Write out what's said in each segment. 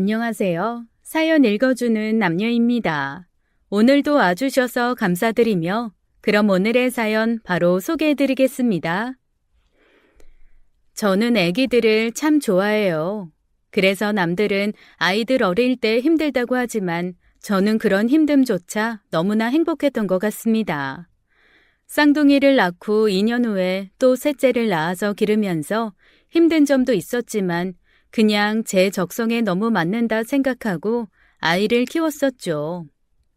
안녕하세요. 사연 읽어주는 남녀입니다. 오늘도 와주셔서 감사드리며 그럼 오늘의 사연 바로 소개해드리겠습니다. 저는 아기들을 참 좋아해요. 그래서 남들은 아이들 어릴 때 힘들다고 하지만 저는 그런 힘듦조차 너무나 행복했던 것 같습니다. 쌍둥이를 낳고 2년 후에 또 셋째를 낳아서 기르면서 힘든 점도 있었지만 그냥 제 적성에 너무 맞는다 생각하고 아이를 키웠었죠.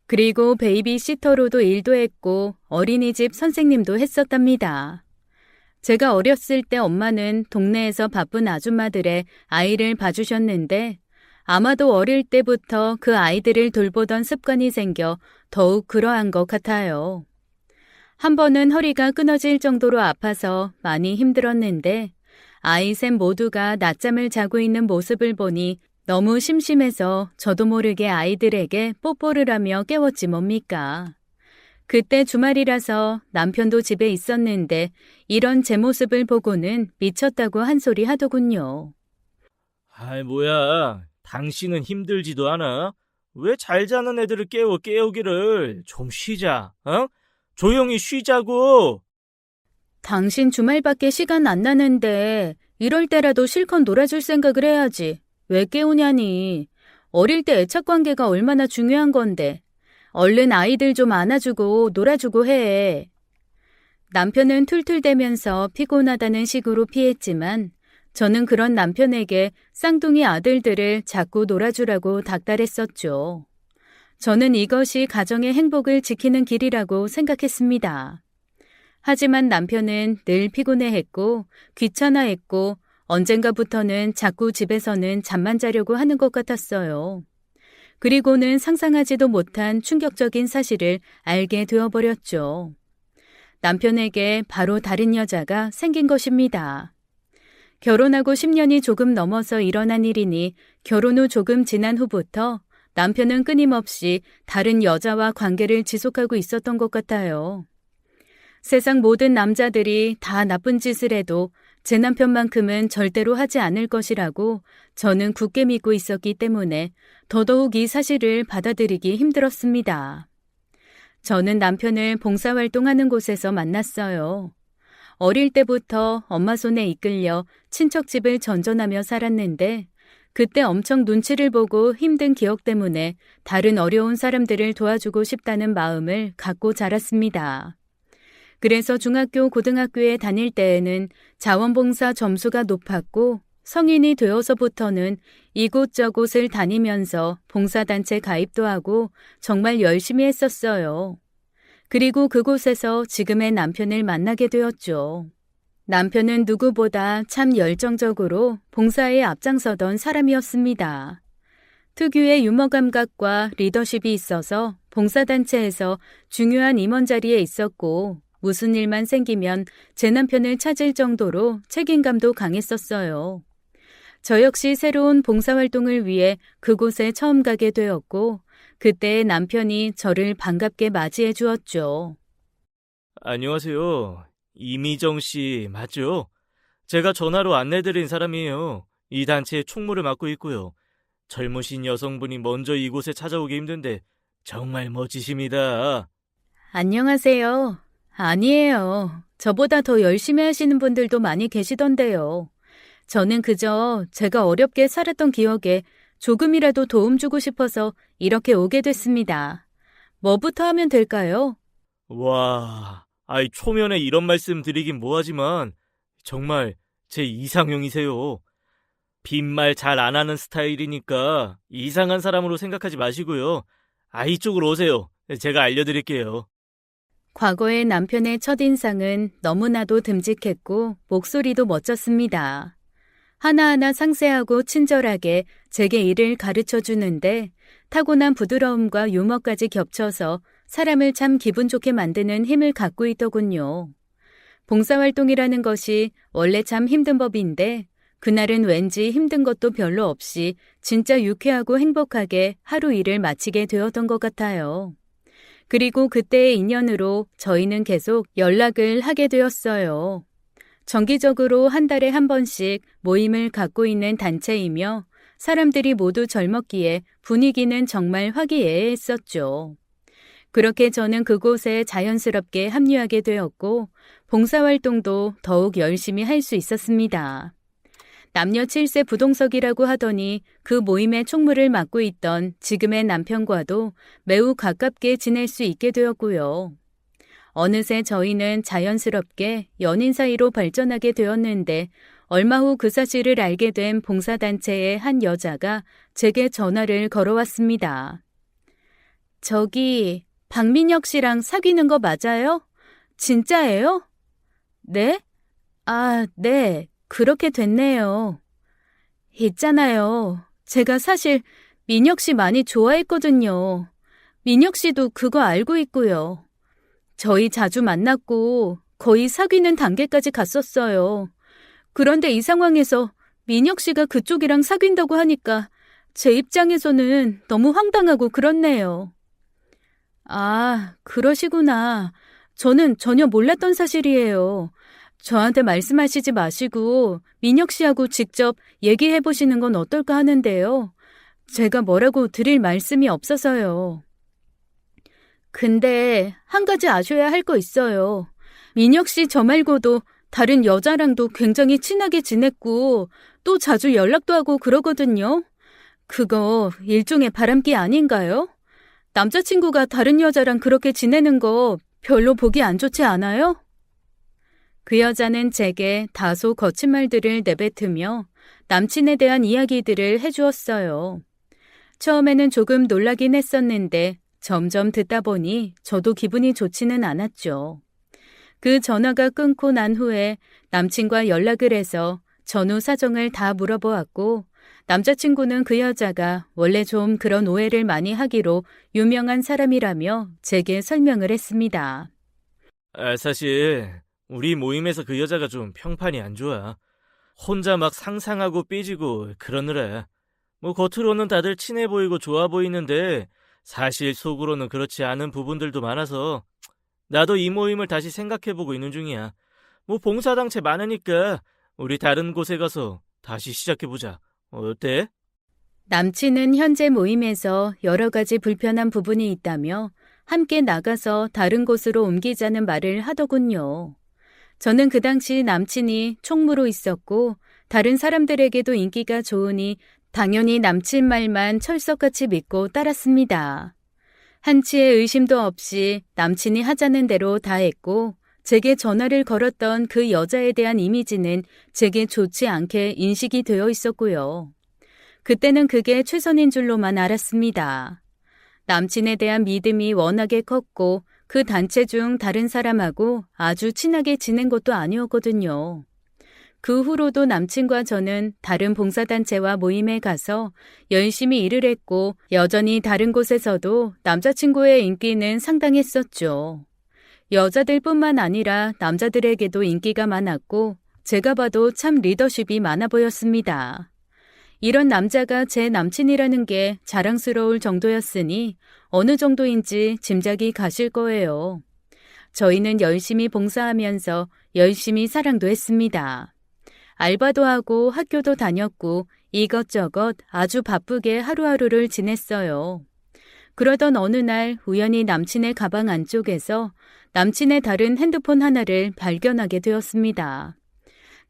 그리고 베이비시터로도 일도 했고 어린이집 선생님도 했었답니다. 제가 어렸을 때 엄마는 동네에서 바쁜 아줌마들의 아이를 봐주셨는데 아마도 어릴 때부터 그 아이들을 돌보던 습관이 생겨 더욱 그러한 것 같아요. 한 번은 허리가 끊어질 정도로 아파서 많이 힘들었는데 아이 셋 모두가 낮잠을 자고 있는 모습을 보니 너무 심심해서 저도 모르게 아이들에게 뽀뽀를 하며 깨웠지 뭡니까. 그때 주말이라서 남편도 집에 있었는데 이런 제 모습을 보고는 미쳤다고 한 소리 하더군요. 아이, 뭐야. 당신은 힘들지도 않아? 왜 잘 자는 애들을 깨우기를. 좀 쉬자, 어? 조용히 쉬자고. 당신 주말밖에 시간 안 나는데 이럴 때라도 실컷 놀아줄 생각을 해야지. 왜 깨우냐니. 어릴 때 애착관계가 얼마나 중요한 건데. 얼른 아이들 좀 안아주고 놀아주고 해. 남편은 툴툴대면서 피곤하다는 식으로 피했지만 저는 그런 남편에게 쌍둥이 아들들을 자꾸 놀아주라고 닥달했었죠. 저는 이것이 가정의 행복을 지키는 길이라고 생각했습니다. 하지만 남편은 늘 피곤해했고 귀찮아했고 언젠가부터는 자꾸 집에서는 잠만 자려고 하는 것 같았어요. 그리고는 상상하지도 못한 충격적인 사실을 알게 되어버렸죠. 남편에게 바로 다른 여자가 생긴 것입니다. 결혼하고 10년이 조금 넘어서 일어난 일이니 결혼 후 조금 지난 후부터 남편은 끊임없이 다른 여자와 관계를 지속하고 있었던 것 같아요. 세상 모든 남자들이 다 나쁜 짓을 해도 제 남편만큼은 절대로 하지 않을 것이라고 저는 굳게 믿고 있었기 때문에 더더욱 이 사실을 받아들이기 힘들었습니다. 저는 남편을 봉사활동하는 곳에서 만났어요. 어릴 때부터 엄마 손에 이끌려 친척집을 전전하며 살았는데 그때 엄청 눈치를 보고 힘든 기억 때문에 다른 어려운 사람들을 도와주고 싶다는 마음을 갖고 자랐습니다. 그래서 중학교, 고등학교에 다닐 때에는 자원봉사 점수가 높았고 성인이 되어서부터는 이곳저곳을 다니면서 봉사단체 가입도 하고 정말 열심히 했었어요. 그리고 그곳에서 지금의 남편을 만나게 되었죠. 남편은 누구보다 참 열정적으로 봉사에 앞장서던 사람이었습니다. 특유의 유머 감각과 리더십이 있어서 봉사단체에서 중요한 임원 자리에 있었고 무슨 일만 생기면 제 남편을 찾을 정도로 책임감도 강했었어요. 저 역시 새로운 봉사활동을 위해 그곳에 처음 가게 되었고 그때 남편이 저를 반갑게 맞이해 주었죠. 안녕하세요. 이미정 씨 맞죠? 제가 전화로 안내드린 사람이에요. 이 단체의 총무를 맡고 있고요. 젊으신 여성분이 먼저 이곳에 찾아오기 힘든데 정말 멋지십니다. 안녕하세요. 아니에요. 저보다 더 열심히 하시는 분들도 많이 계시던데요. 저는 그저 제가 어렵게 살았던 기억에 조금이라도 도움 주고 싶어서 이렇게 오게 됐습니다. 뭐부터 하면 될까요? 와, 아이 초면에 이런 말씀 드리긴 뭐하지만 정말 제 이상형이세요. 빈말 잘 안 하는 스타일이니까 이상한 사람으로 생각하지 마시고요. 이쪽으로 오세요. 제가 알려드릴게요. 과거의 남편의 첫인상은 너무나도 듬직했고 목소리도 멋졌습니다. 하나하나 상세하고 친절하게 제게 일을 가르쳐 주는데 타고난 부드러움과 유머까지 겹쳐서 사람을 참 기분 좋게 만드는 힘을 갖고 있더군요. 봉사활동이라는 것이 원래 참 힘든 법인데 그날은 왠지 힘든 것도 별로 없이 진짜 유쾌하고 행복하게 하루 일을 마치게 되었던 것 같아요. 그리고 그때의 인연으로 저희는 계속 연락을 하게 되었어요. 정기적으로 한 달에 한 번씩 모임을 갖고 있는 단체이며 사람들이 모두 젊었기에 분위기는 정말 화기애애했었죠. 그렇게 저는 그곳에 자연스럽게 합류하게 되었고 봉사활동도 더욱 열심히 할 수 있었습니다. 남녀 7세 부동석이라고 하더니 그 모임의 총무를 맡고 있던 지금의 남편과도 매우 가깝게 지낼 수 있게 되었고요. 어느새 저희는 자연스럽게 연인 사이로 발전하게 되었는데 얼마 후 그 사실을 알게 된 봉사단체의 한 여자가 제게 전화를 걸어왔습니다. 저기 박민혁 씨랑 사귀는 거 맞아요? 진짜예요? 네? 아, 네. 그렇게 됐네요. 있잖아요. 제가 사실 민혁 씨 많이 좋아했거든요. 민혁 씨도 그거 알고 있고요. 저희 자주 만났고 거의 사귀는 단계까지 갔었어요. 그런데 이 상황에서 민혁 씨가 그쪽이랑 사귄다고 하니까 제 입장에서는 너무 황당하고 그렇네요. 아, 그러시구나. 저는 전혀 몰랐던 사실이에요. 저한테 말씀하시지 마시고 민혁 씨하고 직접 얘기해 보시는 건 어떨까 하는데요. 제가 뭐라고 드릴 말씀이 없어서요. 근데 한 가지 아셔야 할 거 있어요. 민혁 씨 저 말고도 다른 여자랑도 굉장히 친하게 지냈고 또 자주 연락도 하고 그러거든요. 그거 일종의 바람기 아닌가요? 남자친구가 다른 여자랑 그렇게 지내는 거 별로 보기 안 좋지 않아요? 그 여자는 제게 다소 거친 말들을 내뱉으며 남친에 대한 이야기들을 해주었어요. 처음에는 조금 놀라긴 했었는데 점점 듣다 보니 저도 기분이 좋지는 않았죠. 그 전화가 끊고 난 후에 남친과 연락을 해서 전후 사정을 다 물어보았고 남자친구는 그 여자가 원래 좀 그런 오해를 많이 하기로 유명한 사람이라며 제게 설명을 했습니다. 사실 우리 모임에서 그 여자가 좀 평판이 안 좋아. 혼자 막 상상하고 삐지고 그러느라. 뭐 겉으로는 다들 친해 보이고 좋아 보이는데 사실 속으로는 그렇지 않은 부분들도 많아서 나도 이 모임을 다시 생각해보고 있는 중이야. 뭐 봉사단체 많으니까 우리 다른 곳에 가서 다시 시작해보자. 어때? 남친은 현재 모임에서 여러 가지 불편한 부분이 있다며 함께 나가서 다른 곳으로 옮기자는 말을 하더군요. 저는 그 당시 남친이 총무로 있었고 다른 사람들에게도 인기가 좋으니 당연히 남친 말만 철석같이 믿고 따랐습니다. 한치의 의심도 없이 남친이 하자는 대로 다 했고 제게 전화를 걸었던 그 여자에 대한 이미지는 제게 좋지 않게 인식이 되어 있었고요. 그때는 그게 최선인 줄로만 알았습니다. 남친에 대한 믿음이 워낙에 컸고 그 단체 중 다른 사람하고 아주 친하게 지낸 것도 아니었거든요. 그 후로도 남친과 저는 다른 봉사단체와 모임에 가서 열심히 일을 했고 여전히 다른 곳에서도 남자친구의 인기는 상당했었죠. 여자들뿐만 아니라 남자들에게도 인기가 많았고 제가 봐도 참 리더십이 많아 보였습니다. 이런 남자가 제 남친이라는 게 자랑스러울 정도였으니 어느 정도인지 짐작이 가실 거예요. 저희는 열심히 봉사하면서 열심히 사랑도 했습니다. 알바도 하고 학교도 다녔고 이것저것 아주 바쁘게 하루하루를 지냈어요. 그러던 어느 날 우연히 남친의 가방 안쪽에서 남친의 다른 핸드폰 하나를 발견하게 되었습니다.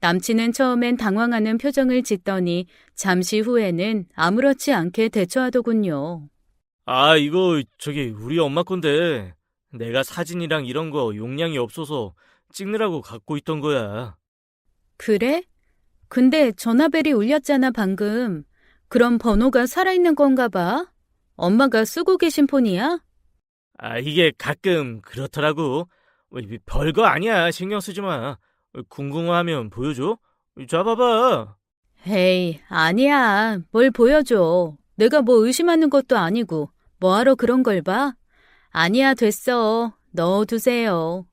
남친은 처음엔 당황하는 표정을 짓더니 잠시 후에는 아무렇지 않게 대처하더군요. 이거 우리 엄마 건데 내가 사진이랑 이런 거 용량이 없어서 찍느라고 갖고 있던 거야. 그래? 근데 전화벨이 울렸잖아 방금. 그럼 번호가 살아있는 건가 봐? 엄마가 쓰고 계신 폰이야? 이게 가끔 그렇더라고. 별거 아니야. 신경 쓰지 마. 궁금하면 보여줘. 자, 봐봐. 에이, 아니야. 뭘 보여줘. 내가 뭐 의심하는 것도 아니고 뭐하러 그런 걸 봐? 아니야, 됐어. 넣어두세요.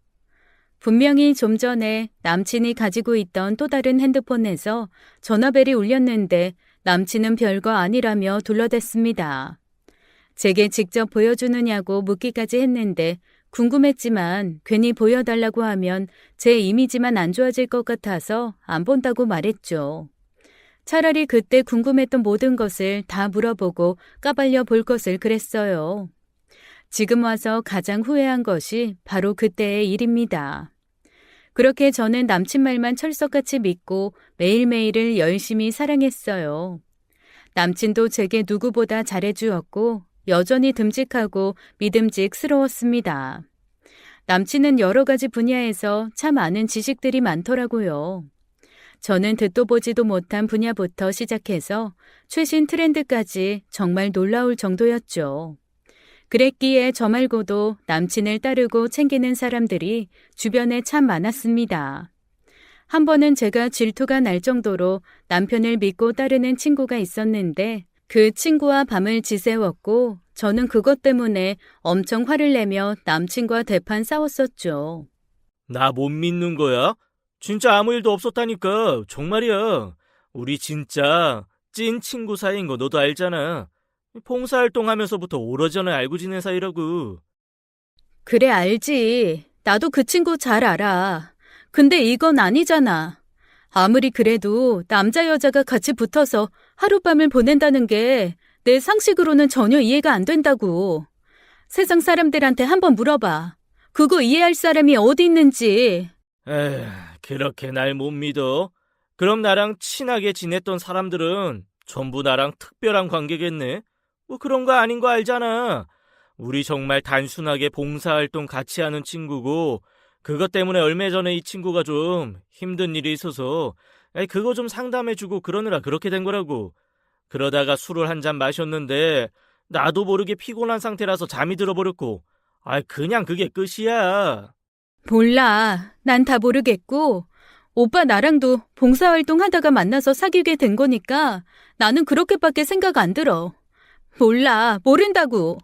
분명히 좀 전에 남친이 가지고 있던 또 다른 핸드폰에서 전화벨이 울렸는데 남친은 별거 아니라며 둘러댔습니다. 제게 직접 보여주느냐고 묻기까지 했는데 궁금했지만 괜히 보여달라고 하면 제 이미지만 안 좋아질 것 같아서 안 본다고 말했죠. 차라리 그때 궁금했던 모든 것을 다 물어보고 까발려 볼 것을 그랬어요. 지금 와서 가장 후회한 것이 바로 그때의 일입니다. 그렇게 저는 남친 말만 철석같이 믿고 매일매일을 열심히 사랑했어요. 남친도 제게 누구보다 잘해주었고 여전히 듬직하고 믿음직스러웠습니다. 남친은 여러 가지 분야에서 참 아는 지식들이 많더라고요. 저는 듣도 보지도 못한 분야부터 시작해서 최신 트렌드까지 정말 놀라울 정도였죠. 그랬기에 저 말고도 남친을 따르고 챙기는 사람들이 주변에 참 많았습니다. 한 번은 제가 질투가 날 정도로 남편을 믿고 따르는 친구가 있었는데 그 친구와 밤을 지새웠고 저는 그것 때문에 엄청 화를 내며 남친과 대판 싸웠었죠. 나 못 믿는 거야? 진짜 아무 일도 없었다니까. 정말이야. 우리 진짜 찐 친구 사이인 거 너도 알잖아. 봉사활동하면서부터 오래전에 알고 지낸 사이라고. 그래, 알지. 나도 그 친구 잘 알아. 근데 이건 아니잖아. 아무리 그래도 남자 여자가 같이 붙어서 하룻밤을 보낸다는 게 내 상식으로는 전혀 이해가 안 된다고. 세상 사람들한테 한번 물어봐. 그거 이해할 사람이 어디 있는지. 에휴, 그렇게 날 못 믿어? 그럼 나랑 친하게 지냈던 사람들은 전부 나랑 특별한 관계겠네? 뭐 그런 거 아닌 거 알잖아. 우리 정말 단순하게 봉사활동 같이 하는 친구고 그것 때문에 얼마 전에 이 친구가 좀 힘든 일이 있어서 그거 좀 상담해주고 그러느라 그렇게 된 거라고. 그러다가 술을 한 잔 마셨는데 나도 모르게 피곤한 상태라서 잠이 들어버렸고 그냥 그게 끝이야. 몰라. 난 다 모르겠고. 오빠 나랑도 봉사활동 하다가 만나서 사귀게 된 거니까 나는 그렇게밖에 생각 안 들어. 몰라. 모른다고.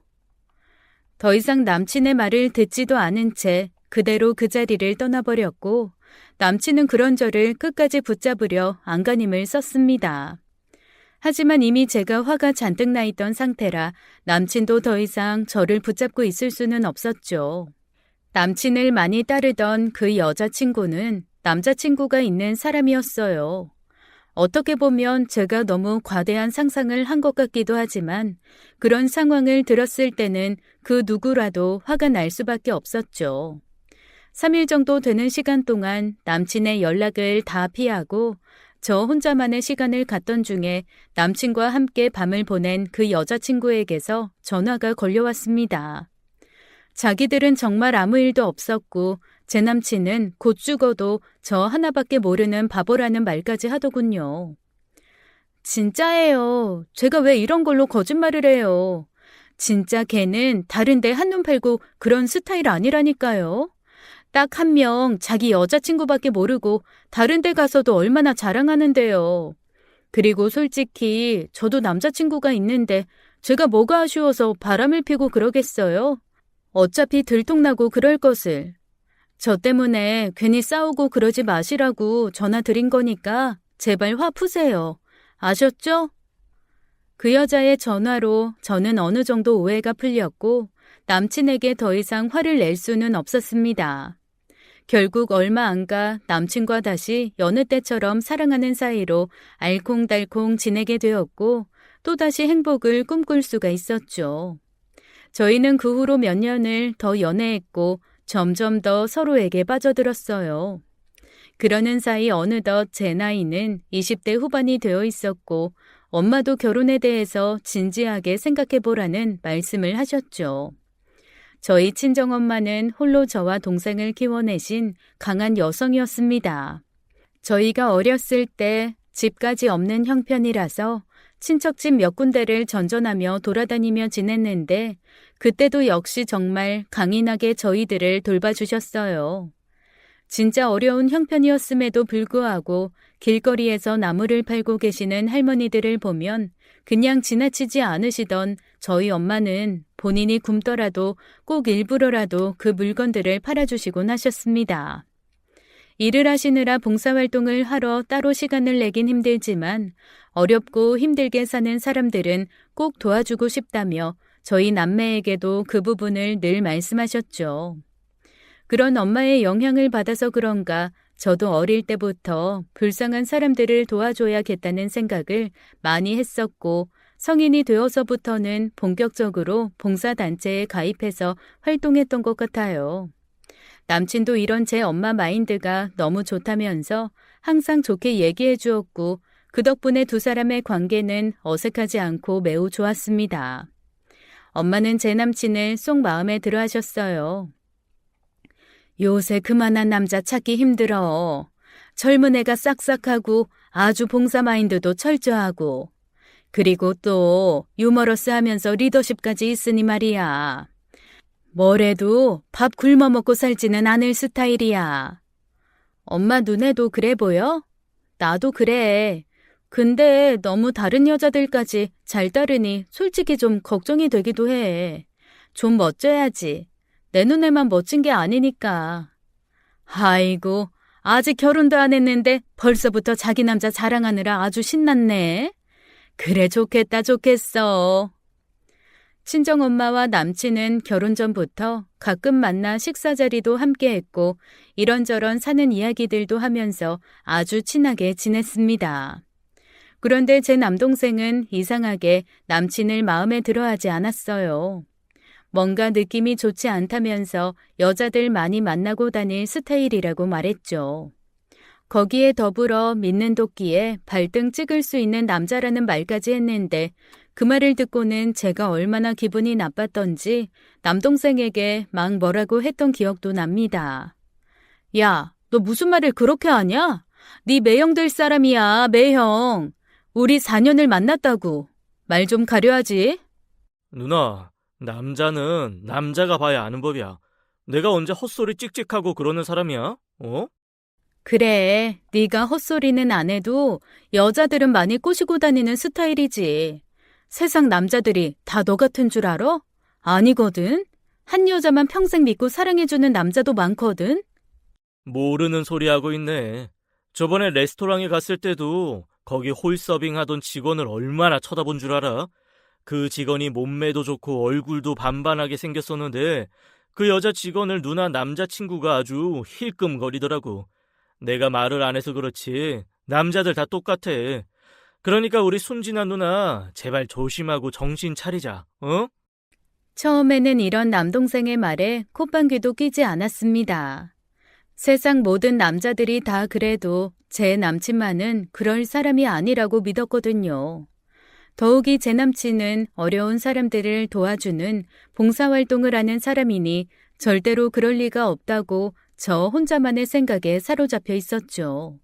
더 이상 남친의 말을 듣지도 않은 채 그대로 그 자리를 떠나버렸고 남친은 그런 저를 끝까지 붙잡으려 안간힘을 썼습니다. 하지만 이미 제가 화가 잔뜩 나 있던 상태라 남친도 더 이상 저를 붙잡고 있을 수는 없었죠. 남친을 많이 따르던 그 여자친구는 남자친구가 있는 사람이었어요. 어떻게 보면 제가 너무 과대한 상상을 한 것 같기도 하지만 그런 상황을 들었을 때는 그 누구라도 화가 날 수밖에 없었죠. 3일 정도 되는 시간 동안 남친의 연락을 다 피하고 저 혼자만의 시간을 갖던 중에 남친과 함께 밤을 보낸 그 여자친구에게서 전화가 걸려왔습니다. 자기들은 정말 아무 일도 없었고 제 남친은 곧 죽어도 저 하나밖에 모르는 바보라는 말까지 하더군요. 진짜예요. 제가 왜 이런 걸로 거짓말을 해요. 진짜 걔는 다른데 한눈 팔고 그런 스타일 아니라니까요. 딱 한 명 자기 여자친구밖에 모르고 다른 데 가서도 얼마나 자랑하는데요. 그리고 솔직히 저도 남자친구가 있는데 제가 뭐가 아쉬워서 바람을 피고 그러겠어요? 어차피 들통나고 그럴 것을. 저 때문에 괜히 싸우고 그러지 마시라고 전화 드린 거니까 제발 화 푸세요. 아셨죠? 그 여자의 전화로 저는 어느 정도 오해가 풀렸고 남친에게 더 이상 화를 낼 수는 없었습니다. 결국 얼마 안 가 남친과 다시 여느 때처럼 사랑하는 사이로 알콩달콩 지내게 되었고 또다시 행복을 꿈꿀 수가 있었죠. 저희는 그 후로 몇 년을 더 연애했고 점점 더 서로에게 빠져들었어요. 그러는 사이 어느덧 제 나이는 20대 후반이 되어 있었고 엄마도 결혼에 대해서 진지하게 생각해보라는 말씀을 하셨죠. 저희 친정엄마는 홀로 저와 동생을 키워내신 강한 여성이었습니다. 저희가 어렸을 때 집까지 없는 형편이라서 친척집 몇 군데를 전전하며 돌아다니며 지냈는데 그때도 역시 정말 강인하게 저희들을 돌봐주셨어요. 진짜 어려운 형편이었음에도 불구하고 길거리에서 나무를 팔고 계시는 할머니들을 보면 그냥 지나치지 않으시던 저희 엄마는 본인이 굶더라도 꼭 일부러라도 그 물건들을 팔아주시곤 하셨습니다. 일을 하시느라 봉사활동을 하러 따로 시간을 내긴 힘들지만 어렵고 힘들게 사는 사람들은 꼭 도와주고 싶다며 저희 남매에게도 그 부분을 늘 말씀하셨죠. 그런 엄마의 영향을 받아서 그런가 저도 어릴 때부터 불쌍한 사람들을 도와줘야겠다는 생각을 많이 했었고, 성인이 되어서부터는 본격적으로 봉사단체에 가입해서 활동했던 것 같아요. 남친도 이런 제 엄마 마인드가 너무 좋다면서 항상 좋게 얘기해 주었고, 그 덕분에 두 사람의 관계는 어색하지 않고 매우 좋았습니다. 엄마는 제 남친을 쏙 마음에 들어 하셨어요. 요새 그만한 남자 찾기 힘들어. 젊은 애가 싹싹하고 아주 봉사 마인드도 철저하고, 그리고 또 유머러스하면서 리더십까지 있으니 말이야. 뭐래도 밥 굶어 먹고 살지는 않을 스타일이야. 엄마 눈에도 그래 보여? 나도 그래. 근데 너무 다른 여자들까지 잘 따르니 솔직히 좀 걱정이 되기도 해. 좀 멋져야지. 내 눈에만 멋진 게 아니니까. 아이고, 아직 결혼도 안 했는데 벌써부터 자기 남자 자랑하느라 아주 신났네. 그래, 좋겠다, 좋겠어. 친정엄마와 남친은 결혼 전부터 가끔 만나 식사 자리도 함께 했고, 이런저런 사는 이야기들도 하면서 아주 친하게 지냈습니다. 그런데 제 남동생은 이상하게 남친을 마음에 들어 하지 않았어요. 뭔가 느낌이 좋지 않다면서 여자들 많이 만나고 다닐 스타일이라고 말했죠. 거기에 더불어 믿는 도끼에 발등 찍을 수 있는 남자라는 말까지 했는데, 그 말을 듣고는 제가 얼마나 기분이 나빴던지 남동생에게 막 뭐라고 했던 기억도 납니다. 야, 너 무슨 말을 그렇게 하냐? 네 매형 될 사람이야, 매형. 우리 4년을 만났다고. 말 좀 가려하지. 누나, 남자는 남자가 봐야 아는 법이야. 내가 언제 헛소리 찍찍하고 그러는 사람이야? 어? 그래, 네가 헛소리는 안 해도 여자들은 많이 꼬시고 다니는 스타일이지. 세상 남자들이 다 너 같은 줄 알아? 아니거든. 한 여자만 평생 믿고 사랑해주는 남자도 많거든. 모르는 소리 하고 있네. 저번에 레스토랑에 갔을 때도 거기 홀서빙 하던 직원을 얼마나 쳐다본 줄 알아? 그 직원이 몸매도 좋고 얼굴도 반반하게 생겼었는데 그 여자 직원을 누나 남자친구가 아주 힐끔거리더라고. 내가 말을 안 해서 그렇지 남자들 다 똑같아. 그러니까 우리 순진한 누나 제발 조심하고 정신 차리자. 어? 처음에는 이런 남동생의 말에 콧방귀도 끼지 않았습니다. 세상 모든 남자들이 다 그래도 제 남친만은 그럴 사람이 아니라고 믿었거든요. 더욱이 제 남친은 어려운 사람들을 도와주는 봉사활동을 하는 사람이니 절대로 그럴 리가 없다고 저 혼자만의 생각에 사로잡혀 있었죠.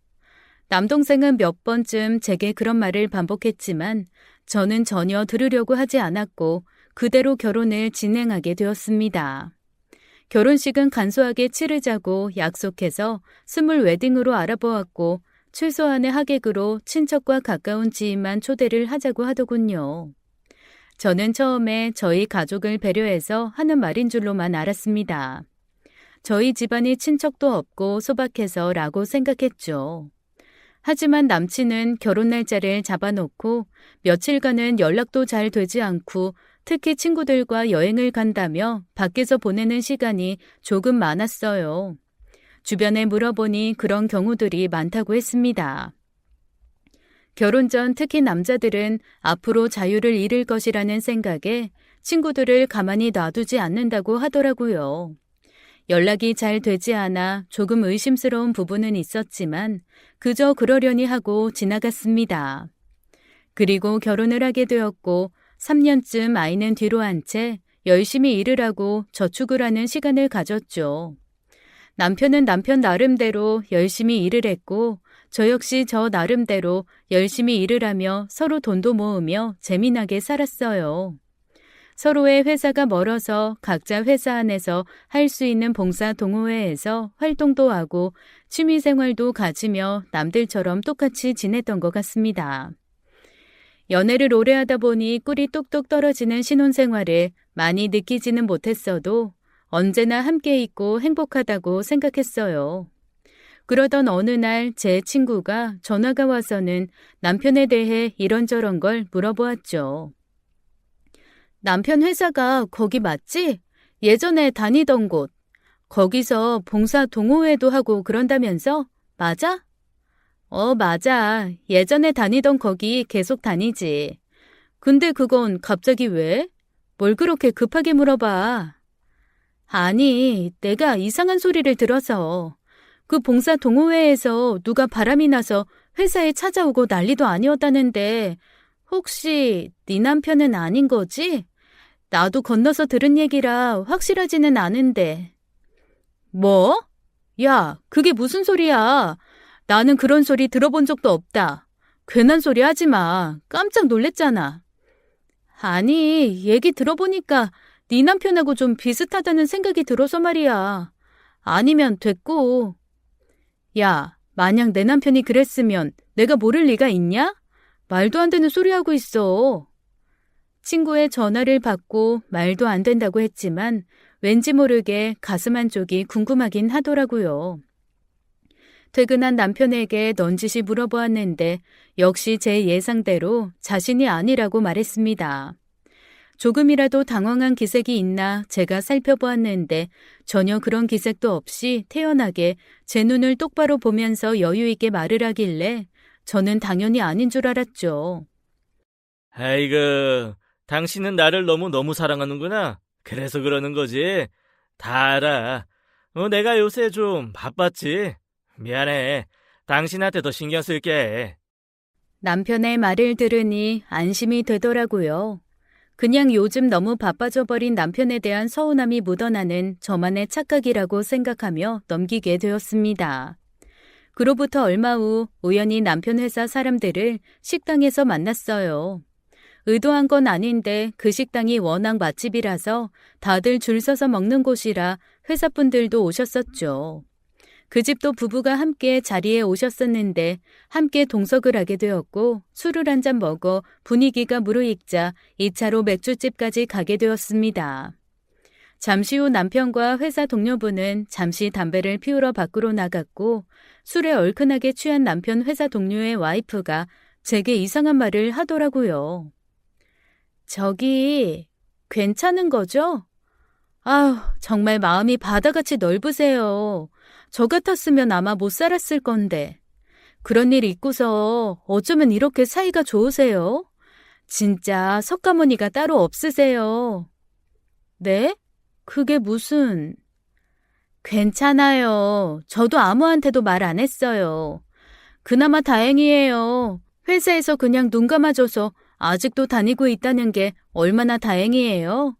남동생은 몇 번쯤 제게 그런 말을 반복했지만 저는 전혀 들으려고 하지 않았고 그대로 결혼을 진행하게 되었습니다. 결혼식은 간소하게 치르자고 약속해서 스몰 웨딩으로 알아보았고 최소한의 하객으로 친척과 가까운 지인만 초대를 하자고 하더군요. 저는 처음에 저희 가족을 배려해서 하는 말인 줄로만 알았습니다. 저희 집안이 친척도 없고 소박해서 라고 생각했죠. 하지만 남친은 결혼 날짜를 잡아놓고 며칠간은 연락도 잘 되지 않고 특히 친구들과 여행을 간다며 밖에서 보내는 시간이 조금 많았어요. 주변에 물어보니 그런 경우들이 많다고 했습니다. 결혼 전 특히 남자들은 앞으로 자유를 잃을 것이라는 생각에 친구들을 가만히 놔두지 않는다고 하더라고요. 연락이 잘 되지 않아 조금 의심스러운 부분은 있었지만 그저 그러려니 하고 지나갔습니다. 그리고 결혼을 하게 되었고 3년쯤 아이는 뒤로 한 채 열심히 일을 하고 저축을 하는 시간을 가졌죠. 남편은 남편 나름대로 열심히 일을 했고 저 역시 저 나름대로 열심히 일을 하며 서로 돈도 모으며 재미나게 살았어요. 서로의 회사가 멀어서 각자 회사 안에서 할 수 있는 봉사 동호회에서 활동도 하고 취미생활도 가지며 남들처럼 똑같이 지냈던 것 같습니다. 연애를 오래 하다 보니 꿀이 뚝뚝 떨어지는 신혼생활을 많이 느끼지는 못했어도 언제나 함께 있고 행복하다고 생각했어요. 그러던 어느 날 제 친구가 전화가 와서는 남편에 대해 이런저런 걸 물어보았죠. 남편 회사가 거기 맞지? 예전에 다니던 곳. 거기서 봉사 동호회도 하고 그런다면서? 맞아? 맞아. 예전에 다니던 거기 계속 다니지. 근데 그건 갑자기 왜? 뭘 그렇게 급하게 물어봐. 아니, 내가 이상한 소리를 들어서. 그 봉사 동호회에서 누가 바람이 나서 회사에 찾아오고 난리도 아니었다는데 혹시 네 남편은 아닌 거지? 나도 건너서 들은 얘기라 확실하지는 않은데. 뭐? 야, 그게 무슨 소리야? 나는 그런 소리 들어본 적도 없다. 괜한 소리 하지 마. 깜짝 놀랬잖아. 아니, 얘기 들어보니까 네 남편하고 좀 비슷하다는 생각이 들어서 말이야. 아니면 됐고. 야, 만약 내 남편이 그랬으면 내가 모를 리가 있냐? 말도 안 되는 소리 하고 있어. 친구의 전화를 받고 말도 안 된다고 했지만 왠지 모르게 가슴 한쪽이 궁금하긴 하더라고요. 퇴근한 남편에게 넌지시 물어보았는데 역시 제 예상대로 자신이 아니라고 말했습니다. 조금이라도 당황한 기색이 있나 제가 살펴보았는데 전혀 그런 기색도 없이 태연하게 제 눈을 똑바로 보면서 여유 있게 말을 하길래 저는 당연히 아닌 줄 알았죠. 아이고, 당신은 나를 너무 사랑하는구나. 그래서 그러는 거지. 다 알아. 내가 요새 좀 바빴지. 미안해. 당신한테 더 신경 쓸게. 남편의 말을 들으니 안심이 되더라고요. 그냥 요즘 너무 바빠져 버린 남편에 대한 서운함이 묻어나는 저만의 착각이라고 생각하며 넘기게 되었습니다. 그로부터 얼마 후 우연히 남편 회사 사람들을 식당에서 만났어요. 의도한 건 아닌데 그 식당이 워낙 맛집이라서 다들 줄 서서 먹는 곳이라 회사분들도 오셨었죠. 그 집도 부부가 함께 자리에 오셨었는데 함께 동석을 하게 되었고 술을 한 잔 먹어 분위기가 무르익자 2차로 맥주집까지 가게 되었습니다. 잠시 후 남편과 회사 동료분은 잠시 담배를 피우러 밖으로 나갔고 술에 얼큰하게 취한 남편 회사 동료의 와이프가 제게 이상한 말을 하더라고요. 저기 괜찮은 거죠? 아휴, 정말 마음이 바다같이 넓으세요. 저 같았으면 아마 못 살았을 건데. 그런 일 있고서 어쩌면 이렇게 사이가 좋으세요? 진짜 석가모니가 따로 없으세요. 네? 그게 무슨... 괜찮아요. 저도 아무한테도 말 안 했어요. 그나마 다행이에요. 회사에서 그냥 눈 감아줘서 아직도 다니고 있다는 게 얼마나 다행이에요.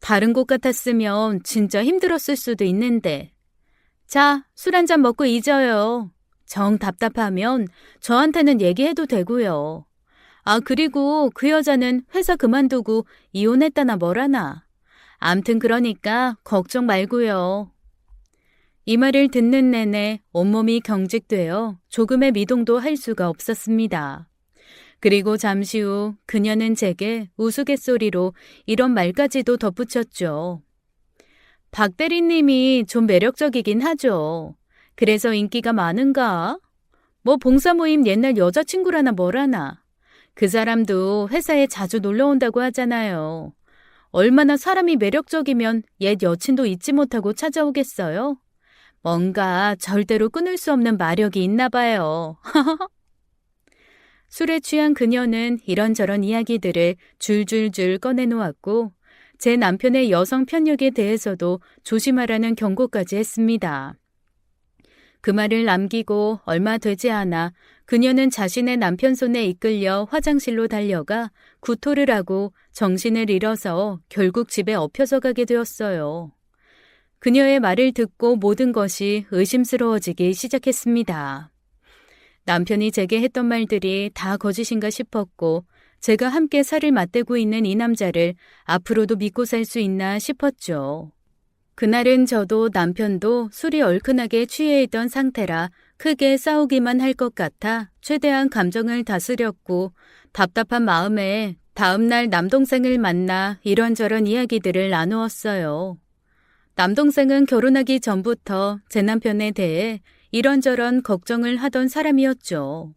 다른 곳 같았으면 진짜 힘들었을 수도 있는데. 자, 술 한 잔 먹고 잊어요. 정 답답하면 저한테는 얘기해도 되고요. 아, 그리고 그 여자는 회사 그만두고 이혼했다나 뭐라나. 암튼 그러니까 걱정 말고요. 이 말을 듣는 내내 온몸이 경직되어 조금의 미동도 할 수가 없었습니다. 그리고 잠시 후 그녀는 제게 우스갯소리로 이런 말까지도 덧붙였죠. 박 대리님이 좀 매력적이긴 하죠. 그래서 인기가 많은가? 뭐 봉사 모임 옛날 여자친구라나 뭐라나. 그 사람도 회사에 자주 놀러 온다고 하잖아요. 얼마나 사람이 매력적이면 옛 여친도 잊지 못하고 찾아오겠어요? 뭔가 절대로 끊을 수 없는 마력이 있나 봐요. 술에 취한 그녀는 이런저런 이야기들을 줄줄줄 꺼내놓았고 제 남편의 여성 편력에 대해서도 조심하라는 경고까지 했습니다. 그 말을 남기고 얼마 되지 않아 그녀는 자신의 남편 손에 이끌려 화장실로 달려가 구토를 하고 정신을 잃어서 결국 집에 엎혀서 가게 되었어요. 그녀의 말을 듣고 모든 것이 의심스러워지기 시작했습니다. 남편이 제게 했던 말들이 다 거짓인가 싶었고 제가 함께 살을 맞대고 있는 이 남자를 앞으로도 믿고 살 수 있나 싶었죠. 그날은 저도 남편도 술이 얼큰하게 취해 있던 상태라 크게 싸우기만 할 것 같아 최대한 감정을 다스렸고 답답한 마음에 다음날 남동생을 만나 이런저런 이야기들을 나누었어요. 남동생은 결혼하기 전부터 제 남편에 대해 이런저런 걱정을 하던 사람이었죠.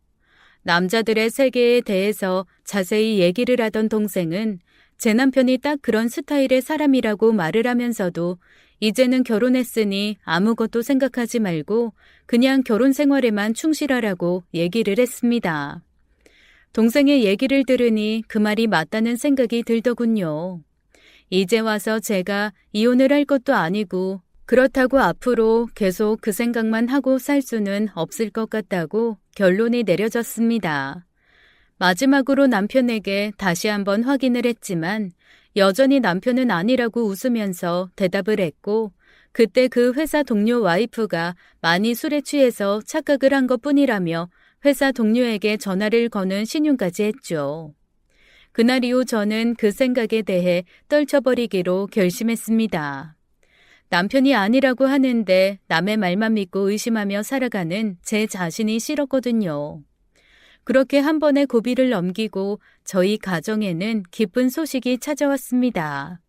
남자들의 세계에 대해서 자세히 얘기를 하던 동생은 제 남편이 딱 그런 스타일의 사람이라고 말을 하면서도 이제는 결혼했으니 아무것도 생각하지 말고 그냥 결혼 생활에만 충실하라고 얘기를 했습니다. 동생의 얘기를 들으니 그 말이 맞다는 생각이 들더군요. 이제 와서 제가 이혼을 할 것도 아니고 그렇다고 앞으로 계속 그 생각만 하고 살 수는 없을 것 같다고 결론이 내려졌습니다. 마지막으로 남편에게 다시 한번 확인을 했지만 여전히 남편은 아니라고 웃으면서 대답을 했고 그때 그 회사 동료 와이프가 많이 술에 취해서 착각을 한 것뿐이라며 회사 동료에게 전화를 거는 신용까지 했죠. 그날 이후 저는 그 생각에 대해 떨쳐버리기로 결심했습니다. 남편이 아니라고 하는데 남의 말만 믿고 의심하며 살아가는 제 자신이 싫었거든요. 그렇게 한 번의 고비를 넘기고 저희 가정에는 기쁜 소식이 찾아왔습니다.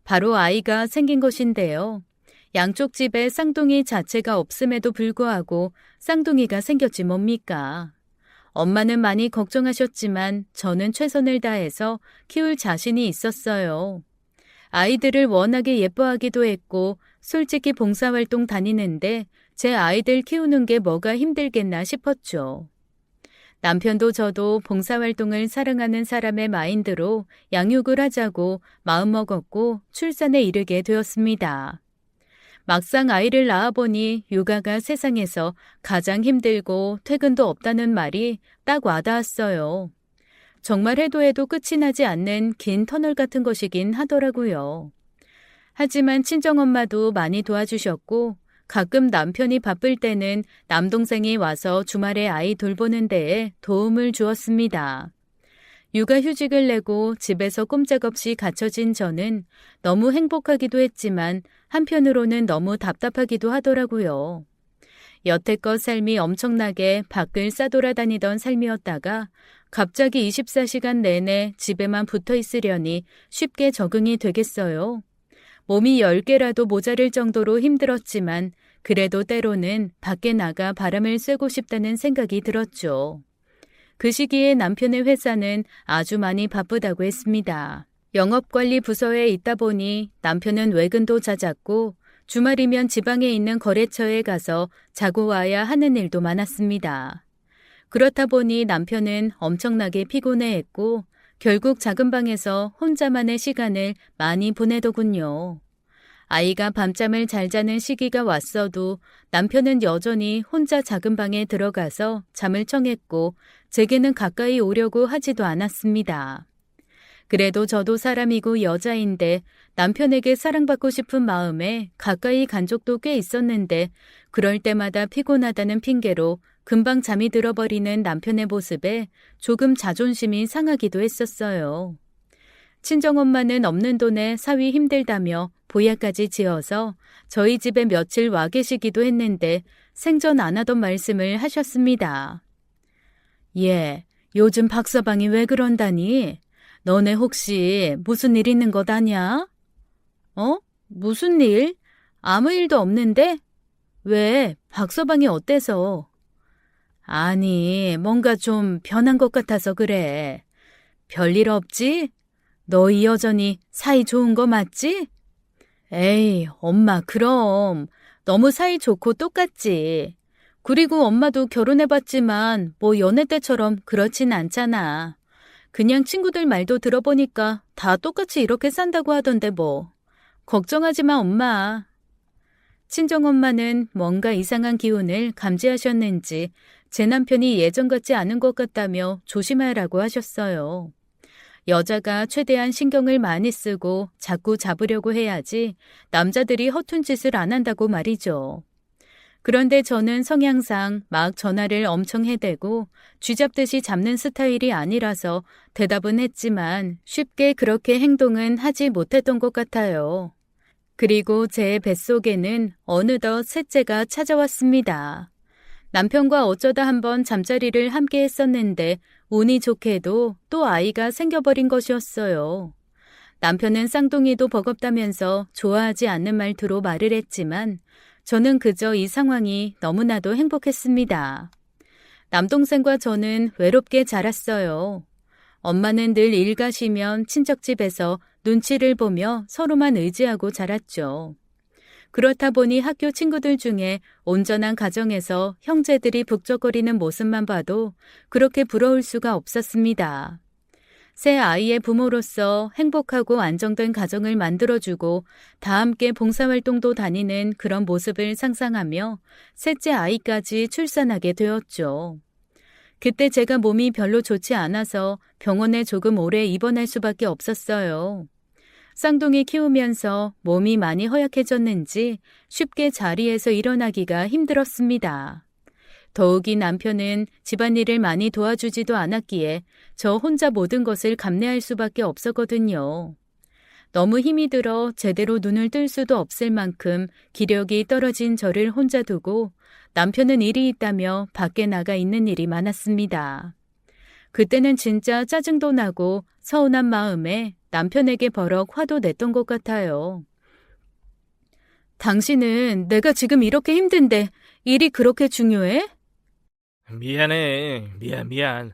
바로 아이가 생긴 것인데요. 양쪽 집에 쌍둥이 자체가 없음에도 불구하고 쌍둥이가 생겼지 뭡니까? 엄마는 많이 걱정하셨지만 저는 최선을 다해서 키울 자신이 있었어요. 아이들을 워낙에 예뻐하기도 했고 솔직히 봉사활동 다니는데 제 아이들 키우는 게 뭐가 힘들겠나 싶었죠. 남편도 저도 봉사활동을 사랑하는 사람의 마인드로 양육을 하자고 마음먹었고 출산에 이르게 되었습니다. 막상 아이를 낳아보니 육아가 세상에서 가장 힘들고 퇴근도 없다는 말이 딱 와닿았어요. 정말 해도 끝이 나지 않는 긴 터널 같은 것이긴 하더라고요. 하지만 친정엄마도 많이 도와주셨고 가끔 남편이 바쁠 때는 남동생이 와서 주말에 아이 돌보는 데에 도움을 주었습니다. 육아휴직을 내고 집에서 꼼짝없이 갇혀진 저는 너무 행복하기도 했지만 한편으로는 너무 답답하기도 하더라고요. 여태껏 삶이 엄청나게 밖을 싸돌아다니던 삶이었다가 갑자기 24시간 내내 집에만 붙어 있으려니 쉽게 적응이 되겠어요. 몸이 10개라도 모자랄 정도로 힘들었지만 그래도 때로는 밖에 나가 바람을 쐬고 싶다는 생각이 들었죠. 그 시기에 남편의 회사는 아주 많이 바쁘다고 했습니다. 영업관리 부서에 있다 보니 남편은 외근도 잦았고 주말이면 지방에 있는 거래처에 가서 자고 와야 하는 일도 많았습니다. 그렇다 보니 남편은 엄청나게 피곤해했고 결국 작은 방에서 혼자만의 시간을 많이 보내더군요. 아이가 밤잠을 잘 자는 시기가 왔어도 남편은 여전히 혼자 작은 방에 들어가서 잠을 청했고 제게는 가까이 오려고 하지도 않았습니다. 그래도 저도 사람이고 여자인데 남편에게 사랑받고 싶은 마음에 가까이 간 적도 꽤 있었는데 그럴 때마다 피곤하다는 핑계로 금방 잠이 들어버리는 남편의 모습에 조금 자존심이 상하기도 했었어요. 친정엄마는 없는 돈에 사위 힘들다며 보약까지 지어서 저희 집에 며칠 와 계시기도 했는데 생전 안 하던 말씀을 하셨습니다. 예, 요즘 박서방이 왜 그런다니? 너네 혹시 무슨 일 있는 것 아냐? 무슨 일? 아무 일도 없는데? 왜? 박서방이 어때서? 아니, 뭔가 좀 변한 것 같아서 그래. 별일 없지? 너희 여전히 사이 좋은 거 맞지? 에이, 엄마, 그럼. 너무 사이 좋고 똑같지. 그리고 엄마도 결혼해봤지만 뭐 연애 때처럼 그렇진 않잖아. 그냥 친구들 말도 들어보니까 다 똑같이 이렇게 산다고 하던데 뭐. 걱정하지 마, 엄마. 친정엄마는 뭔가 이상한 기운을 감지하셨는지 제 남편이 예전 같지 않은 것 같다며 조심하라고 하셨어요. 여자가 최대한 신경을 많이 쓰고 자꾸 잡으려고 해야지 남자들이 허튼 짓을 안 한다고 말이죠. 그런데 저는 성향상 막 전화를 엄청 해대고 쥐잡듯이 잡는 스타일이 아니라서 대답은 했지만 쉽게 그렇게 행동은 하지 못했던 것 같아요. 그리고 제 뱃속에는 어느덧 셋째가 찾아왔습니다. 남편과 어쩌다 한번 잠자리를 함께 했었는데 운이 좋게도 또 아이가 생겨버린 것이었어요. 남편은 쌍둥이도 버겁다면서 좋아하지 않는 말투로 말을 했지만 저는 그저 이 상황이 너무나도 행복했습니다. 남동생과 저는 외롭게 자랐어요. 엄마는 늘 일 가시면 친척집에서 눈치를 보며 서로만 의지하고 자랐죠. 그렇다 보니 학교 친구들 중에 온전한 가정에서 형제들이 북적거리는 모습만 봐도 그렇게 부러울 수가 없었습니다. 새 아이의 부모로서 행복하고 안정된 가정을 만들어주고 다 함께 봉사활동도 다니는 그런 모습을 상상하며 셋째 아이까지 출산하게 되었죠. 그때 제가 몸이 별로 좋지 않아서 병원에 조금 오래 입원할 수밖에 없었어요. 쌍둥이 키우면서 몸이 많이 허약해졌는지 쉽게 자리에서 일어나기가 힘들었습니다. 더욱이 남편은 집안일을 많이 도와주지도 않았기에 저 혼자 모든 것을 감내할 수밖에 없었거든요. 너무 힘이 들어 제대로 눈을 뜰 수도 없을 만큼 기력이 떨어진 저를 혼자 두고 남편은 일이 있다며 밖에 나가 있는 일이 많았습니다. 그때는 진짜 짜증도 나고 서운한 마음에 남편에게 버럭 화도 냈던 것 같아요. 당신은 내가 지금 이렇게 힘든데 일이 그렇게 중요해? 미안해. 미안.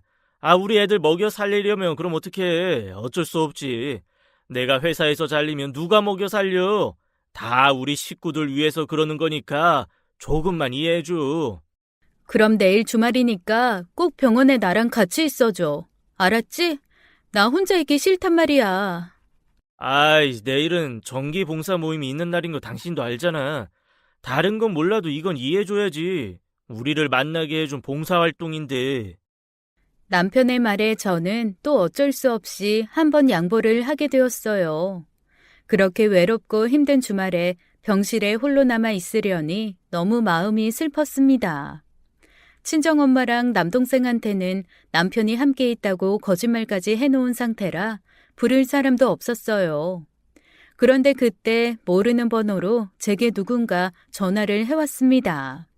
우리 애들 먹여 살리려면 그럼 어떡해. 어쩔 수 없지. 내가 회사에서 잘리면 누가 먹여 살려. 다 우리 식구들 위해서 그러는 거니까 조금만 이해해줘. 그럼 내일 주말이니까 꼭 병원에 나랑 같이 있어줘. 알았지? 나 혼자 있기 싫단 말이야. 내일은 정기 봉사 모임이 있는 날인 거 당신도 알잖아. 다른 건 몰라도 이건 이해해줘야지. 우리를 만나게 해준 봉사활동인데. 남편의 말에 저는 또 어쩔 수 없이 한번 양보를 하게 되었어요. 그렇게 외롭고 힘든 주말에 병실에 홀로 남아 있으려니 너무 마음이 슬펐습니다. 친정엄마랑 남동생한테는 남편이 함께 있다고 거짓말까지 해놓은 상태라 부를 사람도 없었어요. 그런데 그때 모르는 번호로 제게 누군가 전화를 해왔습니다.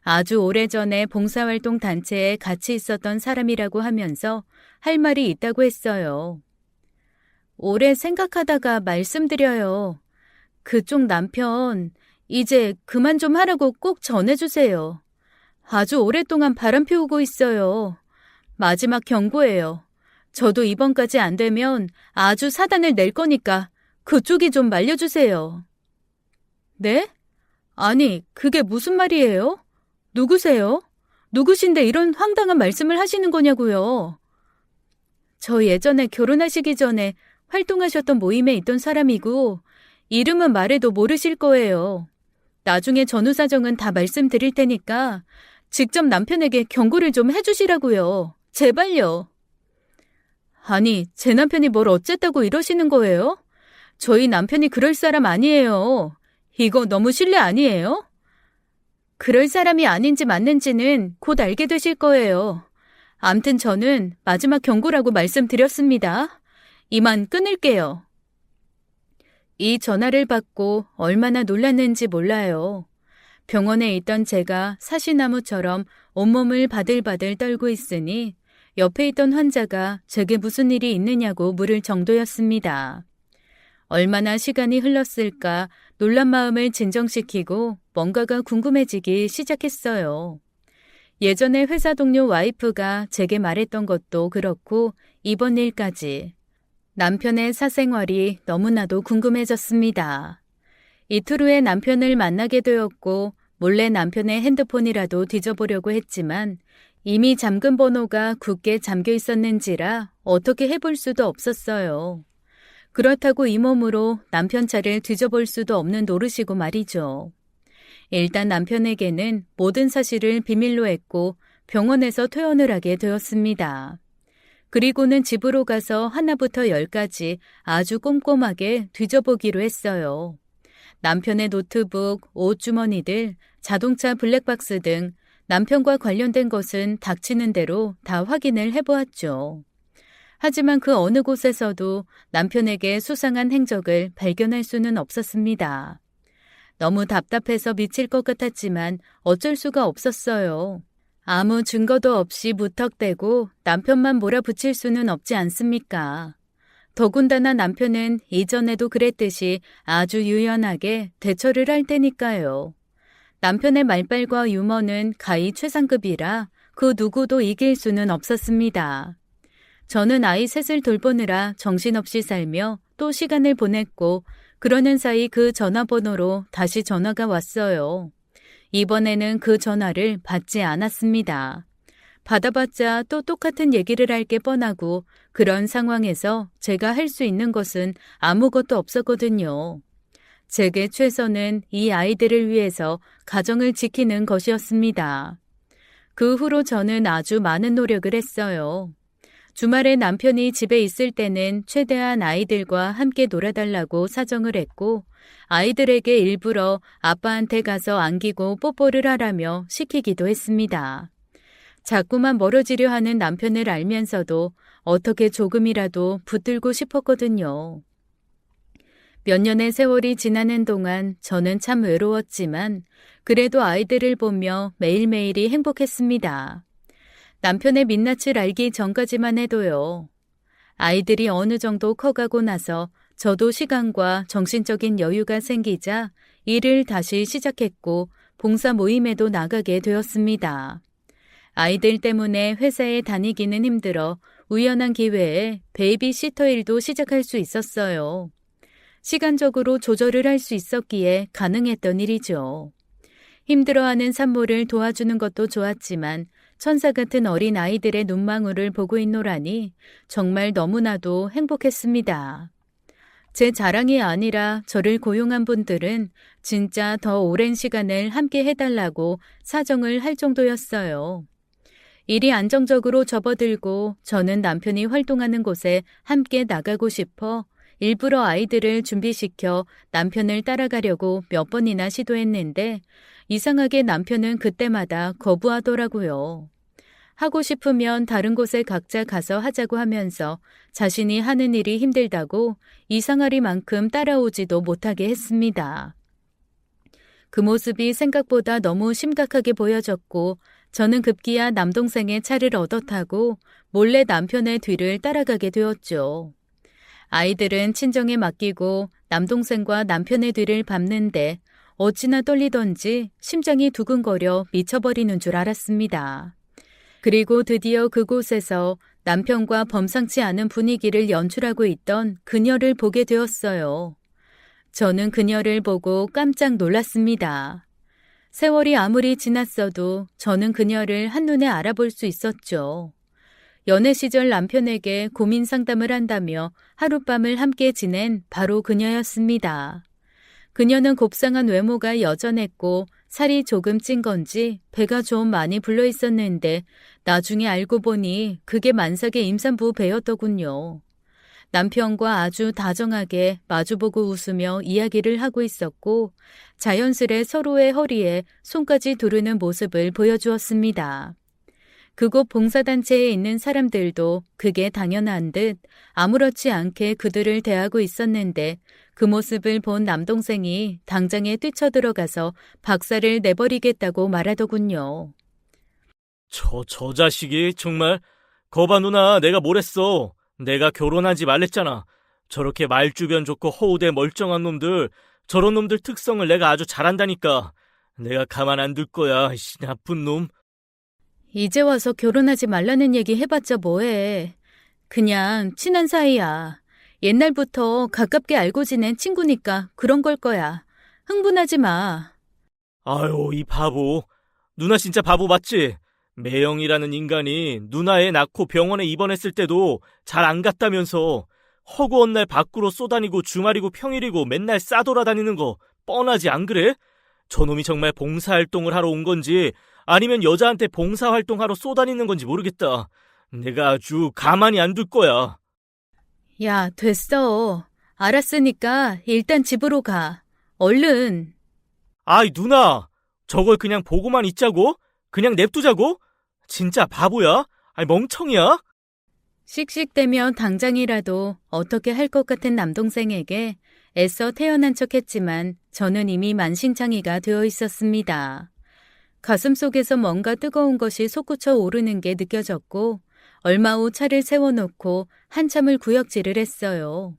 아주 오래전에 봉사활동 단체에 같이 있었던 사람이라고 하면서 할 말이 있다고 했어요. 오래 생각하다가 말씀드려요. 그쪽 남편 이제 그만 좀 하라고 꼭 전해주세요. 아주 오랫동안 바람 피우고 있어요. 마지막 경고예요. 저도 이번까지 안 되면 아주 사단을 낼 거니까 그쪽이 좀 말려주세요. 네? 아니, 그게 무슨 말이에요? 누구세요? 누구신데 이런 황당한 말씀을 하시는 거냐고요? 저 예전에 결혼하시기 전에 활동하셨던 모임에 있던 사람이고 이름은 말해도 모르실 거예요. 나중에 전후 사정은 다 말씀드릴 테니까 직접 남편에게 경고를 좀 해주시라고요. 제발요. 아니, 제 남편이 뭘 어쨌다고 이러시는 거예요? 저희 남편이 그럴 사람 아니에요. 이거 너무 실례 아니에요? 그럴 사람이 아닌지 맞는지는 곧 알게 되실 거예요. 암튼 저는 마지막 경고라고 말씀드렸습니다. 이만 끊을게요. 이 전화를 받고 얼마나 놀랐는지 몰라요. 병원에 있던 제가 사시나무처럼 온몸을 바들바들 떨고 있으니 옆에 있던 환자가 제게 무슨 일이 있느냐고 물을 정도였습니다. 얼마나 시간이 흘렀을까 놀란 마음을 진정시키고 뭔가가 궁금해지기 시작했어요. 예전에 회사 동료 와이프가 제게 말했던 것도 그렇고 이번 일까지 남편의 사생활이 너무나도 궁금해졌습니다. 이틀 후에 남편을 만나게 되었고 몰래 남편의 핸드폰이라도 뒤져보려고 했지만 이미 잠금 번호가 굳게 잠겨 있었는지라 어떻게 해볼 수도 없었어요. 그렇다고 이 몸으로 남편 차를 뒤져볼 수도 없는 노릇이고 말이죠. 일단 남편에게는 모든 사실을 비밀로 했고 병원에서 퇴원을 하게 되었습니다. 그리고는 집으로 가서 하나부터 10까지 아주 꼼꼼하게 뒤져보기로 했어요. 남편의 노트북, 옷주머니들, 자동차 블랙박스 등 남편과 관련된 것은 닥치는 대로 다 확인을 해보았죠. 하지만 그 어느 곳에서도 남편에게 수상한 행적을 발견할 수는 없었습니다. 너무 답답해서 미칠 것 같았지만 어쩔 수가 없었어요. 아무 증거도 없이 무턱대고 남편만 몰아붙일 수는 없지 않습니까? 더군다나 남편은 이전에도 그랬듯이 아주 유연하게 대처를 할 테니까요. 남편의 말빨과 유머는 가히 최상급이라 그 누구도 이길 수는 없었습니다. 저는 아이 셋을 돌보느라 정신없이 살며 또 시간을 보냈고 그러는 사이 그 전화번호로 다시 전화가 왔어요. 이번에는 그 전화를 받지 않았습니다. 받아봤자 또 똑같은 얘기를 할 게 뻔하고 그런 상황에서 제가 할 수 있는 것은 아무것도 없었거든요. 제게 최선은 이 아이들을 위해서 가정을 지키는 것이었습니다. 그 후로 저는 아주 많은 노력을 했어요. 주말에 남편이 집에 있을 때는 최대한 아이들과 함께 놀아달라고 사정을 했고 아이들에게 일부러 아빠한테 가서 안기고 뽀뽀를 하라며 시키기도 했습니다. 자꾸만 멀어지려 하는 남편을 알면서도 어떻게 조금이라도 붙들고 싶었거든요. 몇 년의 세월이 지나는 동안 저는 참 외로웠지만 그래도 아이들을 보며 매일매일이 행복했습니다. 남편의 민낯을 알기 전까지만 해도요. 아이들이 어느 정도 커가고 나서 저도 시간과 정신적인 여유가 생기자 일을 다시 시작했고 봉사 모임에도 나가게 되었습니다. 아이들 때문에 회사에 다니기는 힘들어 우연한 기회에 베이비시터 일도 시작할 수 있었어요. 시간적으로 조절을 할 수 있었기에 가능했던 일이죠. 힘들어하는 산모를 도와주는 것도 좋았지만 천사 같은 어린 아이들의 눈망울을 보고 있노라니 정말 너무나도 행복했습니다. 제 자랑이 아니라 저를 고용한 분들은 진짜 더 오랜 시간을 함께 해달라고 사정을 할 정도였어요. 일이 안정적으로 접어들고 저는 남편이 활동하는 곳에 함께 나가고 싶어 일부러 아이들을 준비시켜 남편을 따라가려고 몇 번이나 시도했는데 이상하게 남편은 그때마다 거부하더라고요. 하고 싶으면 다른 곳에 각자 가서 하자고 하면서 자신이 하는 일이 힘들다고 이상하리만큼 따라오지도 못하게 했습니다. 그 모습이 생각보다 너무 심각하게 보여졌고 저는 급기야 남동생의 차를 얻어 타고 몰래 남편의 뒤를 따라가게 되었죠. 아이들은 친정에 맡기고 남동생과 남편의 뒤를 밟는데 어찌나 떨리던지 심장이 두근거려 미쳐버리는 줄 알았습니다. 그리고 드디어 그곳에서 남편과 범상치 않은 분위기를 연출하고 있던 그녀를 보게 되었어요. 저는 그녀를 보고 깜짝 놀랐습니다. 세월이 아무리 지났어도 저는 그녀를 한눈에 알아볼 수 있었죠. 연애 시절 남편에게 고민 상담을 한다며 하룻밤을 함께 지낸 바로 그녀였습니다. 그녀는 곱상한 외모가 여전했고 살이 조금 찐 건지 배가 좀 많이 불러 있었는데 나중에 알고 보니 그게 만삭의 임산부 배였더군요. 남편과 아주 다정하게 마주보고 웃으며 이야기를 하고 있었고 자연스레 서로의 허리에 손까지 두르는 모습을 보여주었습니다. 그곳 봉사단체에 있는 사람들도 그게 당연한 듯 아무렇지 않게 그들을 대하고 있었는데 그 모습을 본 남동생이 당장에 뛰쳐들어가서 박살을 내버리겠다고 말하더군요. 저 자식이 정말. 거봐 누나, 내가 뭘 했어. 내가 결혼하지 말랬잖아. 저렇게 말주변 좋고 허우대 멀쩡한 놈들, 저런 놈들 특성을 내가 아주 잘한다니까. 내가 가만 안 둘 거야, 이 나쁜 놈. 이제 와서 결혼하지 말라는 얘기 해봤자 뭐해. 그냥 친한 사이야. 옛날부터 가깝게 알고 지낸 친구니까 그런 걸 거야. 흥분하지 마. 아유, 이 바보. 누나 진짜 바보 맞지? 매영이라는 인간이 누나 애 낳고 병원에 입원했을 때도 잘 안 갔다면서 허구한 날 밖으로 쏘다니고 주말이고 평일이고 맨날 싸돌아다니는 거 뻔하지 안 그래? 저놈이 정말 봉사활동을 하러 온 건지 아니면 여자한테 봉사활동하러 쏘다니는 건지 모르겠다. 내가 아주 가만히 안 둘 거야. 야, 됐어. 알았으니까 일단 집으로 가. 얼른. 아이 누나, 저걸 그냥 보고만 있자고? 그냥 냅두자고? 진짜 바보야? 아이 멍청이야? 씩씩대며 당장이라도 어떻게 할 것 같은 남동생에게 애써 태연한 척했지만 저는 이미 만신창이가 되어 있었습니다. 가슴속에서 뭔가 뜨거운 것이 솟구쳐 오르는 게 느껴졌고 얼마 후 차를 세워놓고 한참을 구역질을 했어요.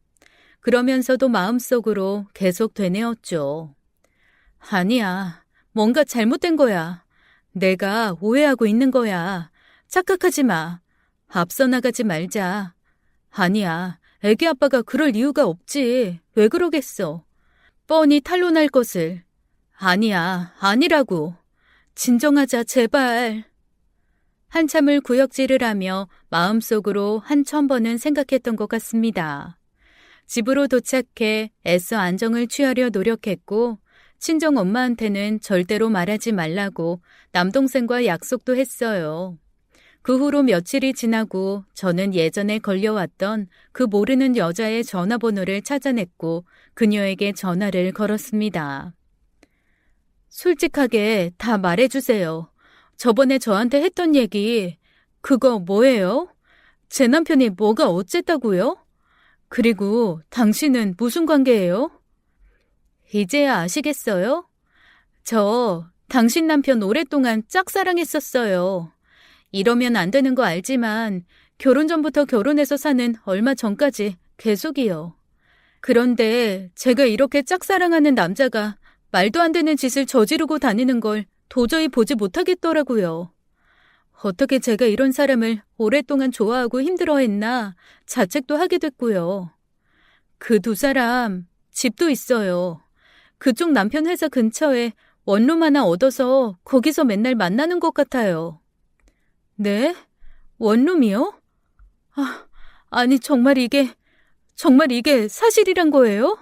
그러면서도 마음속으로 계속 되뇌었죠. 아니야, 뭔가 잘못된 거야. 내가 오해하고 있는 거야. 착각하지 마. 앞서 나가지 말자. 아니야, 애기 아빠가 그럴 이유가 없지. 왜 그러겠어. 뻔히 탄로날 것을. 아니야, 아니라고. 진정하자, 제발. 한참을 구역질을 하며 마음속으로 한 1000번은 생각했던 것 같습니다. 집으로 도착해 애써 안정을 취하려 노력했고 친정 엄마한테는 절대로 말하지 말라고 남동생과 약속도 했어요. 그 후로 며칠이 지나고 저는 예전에 걸려왔던 그 모르는 여자의 전화번호를 찾아냈고 그녀에게 전화를 걸었습니다. 솔직하게 다 말해주세요. 저번에 저한테 했던 얘기, 그거 뭐예요? 제 남편이 뭐가 어쨌다고요? 그리고 당신은 무슨 관계예요? 이제야 아시겠어요? 저 당신 남편 오랫동안 짝사랑했었어요. 이러면 안 되는 거 알지만 결혼 전부터 결혼해서 사는 얼마 전까지 계속이요. 그런데 제가 이렇게 짝사랑하는 남자가 말도 안 되는 짓을 저지르고 다니는 걸 도저히 보지 못하겠더라고요. 어떻게 제가 이런 사람을 오랫동안 좋아하고 힘들어했나 자책도 하게 됐고요. 그 두 사람 집도 있어요. 그쪽 남편 회사 근처에 원룸 하나 얻어서 거기서 맨날 만나는 것 같아요. 네? 원룸이요? 아니 정말 이게 사실이란 거예요?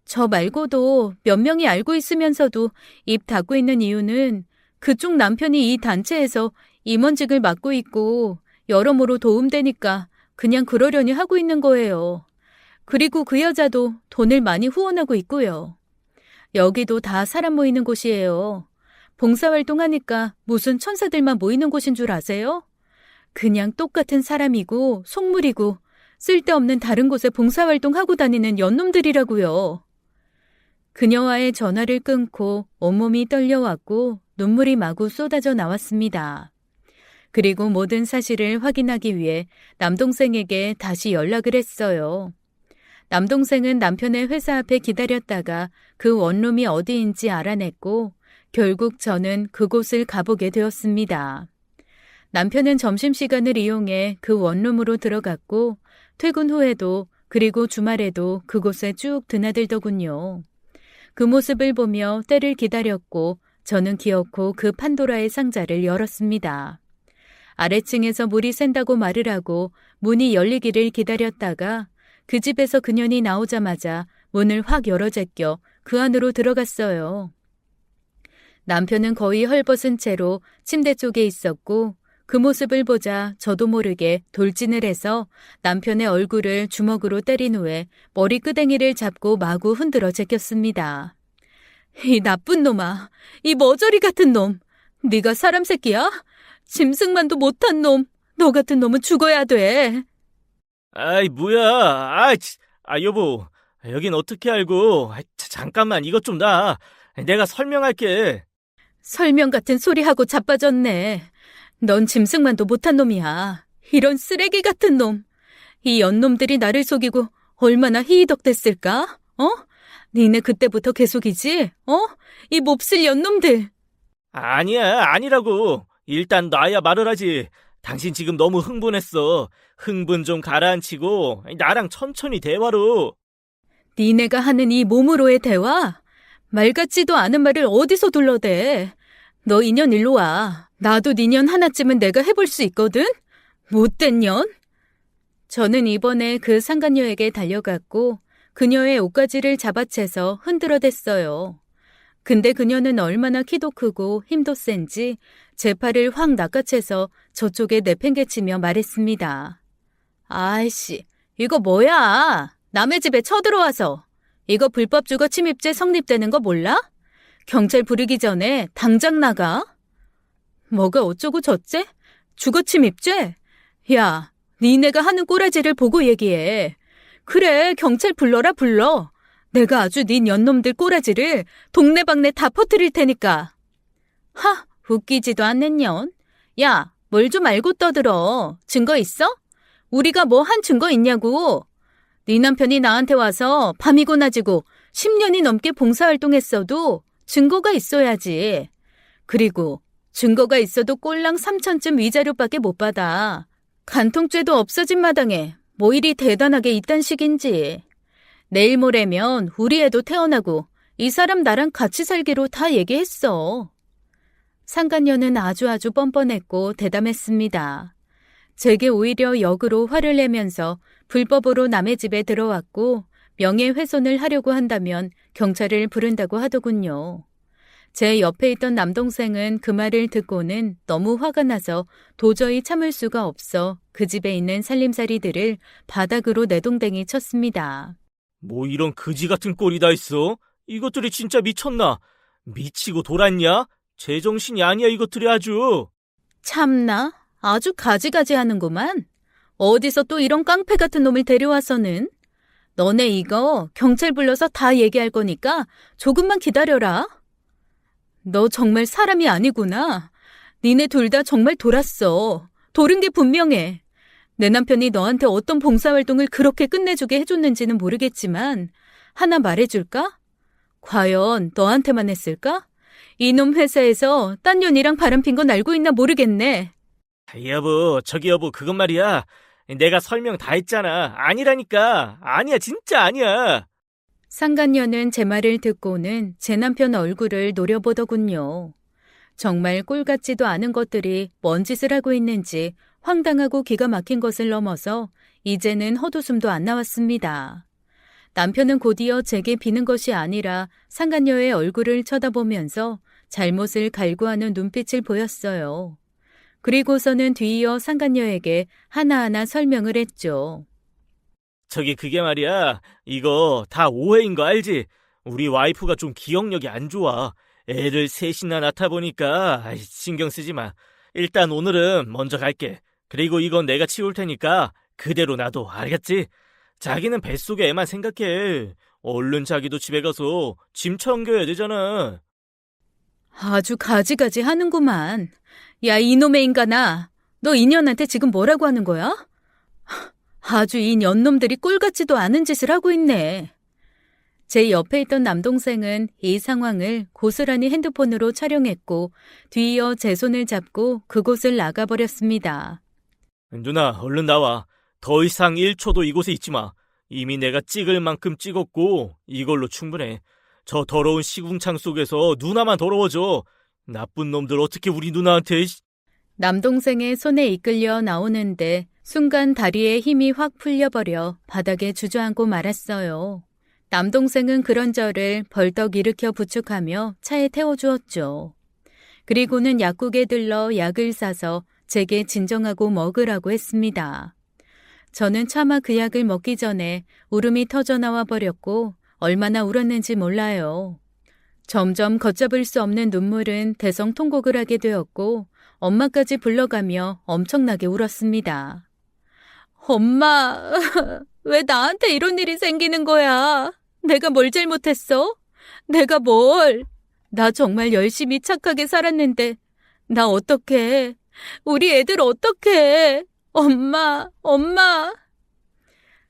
저 말고도 몇 명이 알고 있으면서도 입 닫고 있는 이유는 그쪽 남편이 이 단체에서 임원직을 맡고 있고 여러모로 도움되니까 그냥 그러려니 하고 있는 거예요. 그리고 그 여자도 돈을 많이 후원하고 있고요. 여기도 다 사람 모이는 곳이에요. 봉사활동하니까 무슨 천사들만 모이는 곳인 줄 아세요? 그냥 똑같은 사람이고 속물이고 쓸데없는 다른 곳에 봉사활동하고 다니는 연놈들이라고요. 그녀와의 전화를 끊고 온몸이 떨려왔고 눈물이 마구 쏟아져 나왔습니다. 그리고 모든 사실을 확인하기 위해 남동생에게 다시 연락을 했어요. 남동생은 남편의 회사 앞에 기다렸다가 그 원룸이 어디인지 알아냈고 결국 저는 그곳을 가보게 되었습니다. 남편은 점심시간을 이용해 그 원룸으로 들어갔고 퇴근 후에도 그리고 주말에도 그곳에 쭉 드나들더군요. 그 모습을 보며 때를 기다렸고 저는 기어코 그 판도라의 상자를 열었습니다. 아래층에서 물이 샌다고 말을 하고 문이 열리기를 기다렸다가 그 집에서 그년이 나오자마자 문을 확 열어 제껴 그 안으로 들어갔어요. 남편은 거의 헐벗은 채로 침대 쪽에 있었고 그 모습을 보자 저도 모르게 돌진을 해서 남편의 얼굴을 주먹으로 때린 후에 머리 끄댕이를 잡고 마구 흔들어 제꼈습니다. 이 나쁜 놈아, 이 머저리 같은 놈, 네가 사람 새끼야? 짐승만도 못한 놈, 너 같은 놈은 죽어야 돼. 아이, 뭐야. 여보. 여긴 어떻게 알고. 잠깐만, 이것 좀 놔. 내가 설명할게. 설명 같은 소리 하고 자빠졌네. 넌 짐승만도 못한 놈이야. 이런 쓰레기 같은 놈. 이 연놈들이 나를 속이고 얼마나 희희덕댔을까? 니네 그때부터 계속이지? 이 몹쓸 연놈들. 아니야, 아니라고. 일단 놔야 말을 하지. 당신 지금 너무 흥분했어. 흥분 좀 가라앉히고 나랑 천천히 대화로. 니네가 하는 이 몸으로의 대화? 말 같지도 않은 말을 어디서 둘러대. 너 인연 일로 와. 나도 니년 하나쯤은 내가 해볼 수 있거든? 못된 년? 저는 이번에 그 상간녀에게 달려갔고 그녀의 옷가지를 잡아채서 흔들어댔어요. 근데 그녀는 얼마나 키도 크고 힘도 센지 제 팔을 확 낚아채서 저쪽에 내팽개치며 말했습니다. 아이씨, 이거 뭐야? 남의 집에 쳐들어와서. 이거 불법 주거 침입죄 성립되는 거 몰라? 경찰 부르기 전에 당장 나가. 뭐가 어쩌고 저째? 주거 침입죄? 야, 니네가 하는 꼬라지를 보고 얘기해. 그래, 경찰 불러라 불러. 내가 아주 네 년놈들 꼬라지를 동네방네 다 퍼뜨릴 테니까. 하, 웃기지도 않는 년. 야, 뭘 좀 알고 떠들어. 증거 있어? 우리가 뭐 한 증거 있냐고. 네 남편이 나한테 와서 밤이고 낮이고 10년이 넘게 봉사활동했어도 증거가 있어야지. 그리고 증거가 있어도 꼴랑 3천쯤 위자료밖에 못 받아. 간통죄도 없어진 마당에 뭐 일이 대단하게 있단 식인지. 내일 모레면 우리 애도 태어나고 이 사람 나랑 같이 살기로 다 얘기했어. 상간녀는 아주 뻔뻔했고 대담했습니다. 제게 오히려 역으로 화를 내면서 불법으로 남의 집에 들어왔고 명예훼손을 하려고 한다면 경찰을 부른다고 하더군요. 제 옆에 있던 남동생은 그 말을 듣고는 너무 화가 나서 도저히 참을 수가 없어 그 집에 있는 살림살이들을 바닥으로 내동댕이 쳤습니다. 뭐 이런 그지 같은 꼴이 다 있어? 이것들이 진짜 미쳤나? 미치고 돌았냐? 제정신이 아니야 이것들이 아주. 참나, 아주 가지가지 하는구만. 어디서 또 이런 깡패 같은 놈을 데려와서는. 너네 이거 경찰 불러서 다 얘기할 거니까 조금만 기다려라. 너 정말 사람이 아니구나. 니네 둘 다 정말 돌았어. 돌은 게 분명해. 내 남편이 너한테 어떤 봉사활동을 그렇게 끝내주게 해줬는지는 모르겠지만 하나 말해줄까? 과연 너한테만 했을까? 이놈 회사에서 딴 년이랑 바람핀 건 알고 있나 모르겠네. 여보, 저기 여보, 그건 말이야. 내가 설명 다 했잖아. 아니라니까. 아니야, 진짜 아니야. 상간녀는 제 말을 듣고는 제 남편 얼굴을 노려보더군요. 정말 꿀 같지도 않은 것들이 뭔 짓을 하고 있는지 황당하고 기가 막힌 것을 넘어서 이제는 헛웃음도 안 나왔습니다. 남편은 곧이어 제게 비는 것이 아니라 상간녀의 얼굴을 쳐다보면서 잘못을 갈구하는 눈빛을 보였어요. 그리고서는 뒤이어 상간녀에게 하나하나 설명을 했죠. 저기 그게 말이야. 이거 다 오해인 거 알지? 우리 와이프가 좀 기억력이 안 좋아. 애를 셋이나 낳다 보니까 신경 쓰지 마. 일단 오늘은 먼저 갈게. 그리고 이건 내가 치울 테니까 그대로 놔둬. 알겠지? 자기는 뱃속에 애만 생각해. 얼른 자기도 집에 가서 짐 챙겨야 되잖아. 아주 가지가지 하는구만. 야, 이놈의 인간아. 너 인연한테 지금 뭐라고 하는 거야? 아주 이 년놈들이 꿀같지도 않은 짓을 하고 있네. 제 옆에 있던 남동생은 이 상황을 고스란히 핸드폰으로 촬영했고 뒤이어 제 손을 잡고 그곳을 나가버렸습니다. 누나, 얼른 나와. 더 이상 1초도 이곳에 있지 마. 이미 내가 찍을 만큼 찍었고 이걸로 충분해. 저 더러운 시궁창 속에서 누나만 더러워져. 나쁜 놈들 어떻게 우리 누나한테... 남동생의 손에 이끌려 나오는데 순간 다리에 힘이 확 풀려버려 바닥에 주저앉고 말았어요. 남동생은 그런 저를 벌떡 일으켜 부축하며 차에 태워주었죠. 그리고는 약국에 들러 약을 사서 제게 진정하고 먹으라고 했습니다. 저는 차마 그 약을 먹기 전에 울음이 터져나와 버렸고 얼마나 울었는지 몰라요. 점점 걷잡을 수 없는 눈물은 대성통곡을 하게 되었고 엄마까지 불러가며 엄청나게 울었습니다. 엄마, 왜 나한테 이런 일이 생기는 거야? 내가 뭘 잘못했어? 내가 뭘? 나 정말 열심히 착하게 살았는데 나 어떡해? 우리 애들 어떡해? 엄마.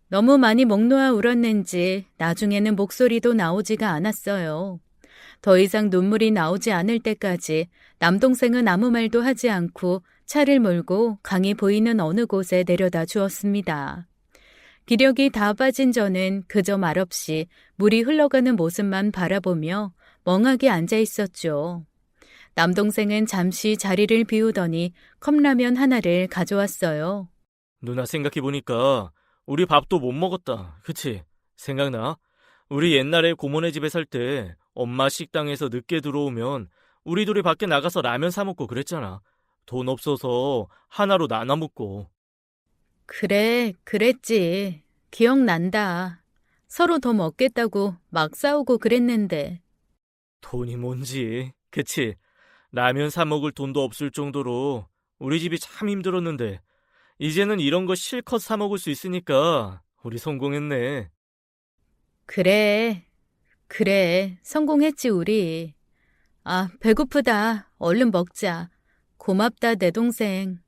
너무 많이 목 놓아 울었는지 나중에는 목소리도 나오지가 않았어요. 더 이상 눈물이 나오지 않을 때까지 남동생은 아무 말도 하지 않고 차를 몰고 강이 보이는 어느 곳에 내려다 주었습니다. 기력이 다 빠진 저는 그저 말없이 물이 흘러가는 모습만 바라보며 멍하게 앉아 있었죠. 남동생은 잠시 자리를 비우더니 컵라면 하나를 가져왔어요. 누나 생각해보니까 우리 밥도 못 먹었다. 그치? 생각나? 우리 옛날에 고모네 집에 살 때 엄마 식당에서 늦게 들어오면 우리 둘이 밖에 나가서 라면 사 먹고 그랬잖아. 돈 없어서 하나로 나눠 먹고. 그래, 그랬지. 기억난다. 서로 더 먹겠다고 막 싸우고 그랬는데. 돈이 뭔지. 그치? 라면 사 먹을 돈도 없을 정도로 우리 집이 참 힘들었는데 이제는 이런 거 실컷 사 먹을 수 있으니까 우리 성공했네. 그래, 성공했지 우리. 아, 배고프다. 얼른 먹자. 고맙다 내 동생.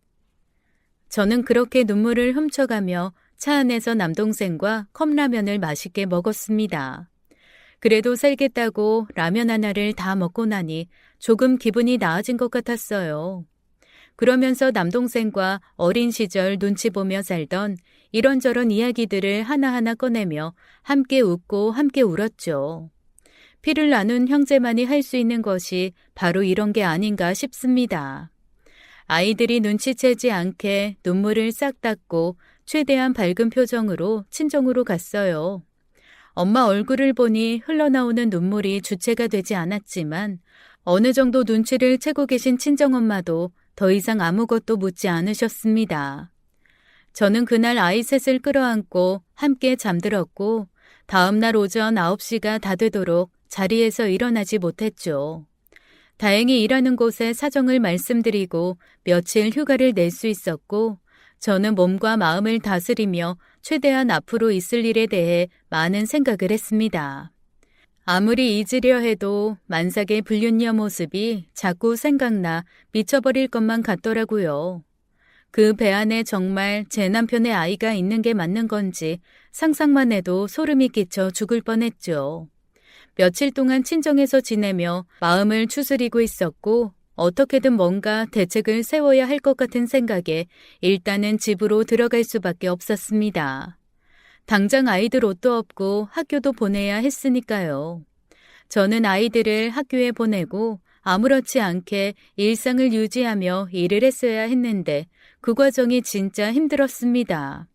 저는 그렇게 눈물을 훔쳐가며 차 안에서 남동생과 컵라면을 맛있게 먹었습니다. 그래도 살겠다고 라면 하나를 다 먹고 나니 조금 기분이 나아진 것 같았어요. 그러면서 남동생과 어린 시절 눈치 보며 살던 이런저런 이야기들을 하나하나 꺼내며 함께 웃고 함께 울었죠. 피를 나눈 형제만이 할 수 있는 것이 바로 이런 게 아닌가 싶습니다. 아이들이 눈치채지 않게 눈물을 싹 닦고 최대한 밝은 표정으로 친정으로 갔어요. 엄마 얼굴을 보니 흘러나오는 눈물이 주체가 되지 않았지만 어느 정도 눈치를 채고 계신 친정엄마도 더 이상 아무것도 묻지 않으셨습니다. 저는 그날 아이 셋을 끌어안고 함께 잠들었고 다음날 오전 9시가 다 되도록 자리에서 일어나지 못했죠. 다행히 일하는 곳에 사정을 말씀드리고 며칠 휴가를 낼 수 있었고 저는 몸과 마음을 다스리며 최대한 앞으로 있을 일에 대해 많은 생각을 했습니다. 아무리 잊으려 해도 만삭의 불륜녀 모습이 자꾸 생각나 미쳐버릴 것만 같더라고요. 그 배 안에 정말 제 남편의 아이가 있는 게 맞는 건지 상상만 해도 소름이 끼쳐 죽을 뻔했죠. 며칠 동안 친정에서 지내며 마음을 추스리고 있었고 어떻게든 뭔가 대책을 세워야 할 것 같은 생각에 일단은 집으로 들어갈 수밖에 없었습니다. 당장 아이들 옷도 없고 학교도 보내야 했으니까요. 저는 아이들을 학교에 보내고 아무렇지 않게 일상을 유지하며 일을 했어야 했는데 그 과정이 진짜 힘들었습니다.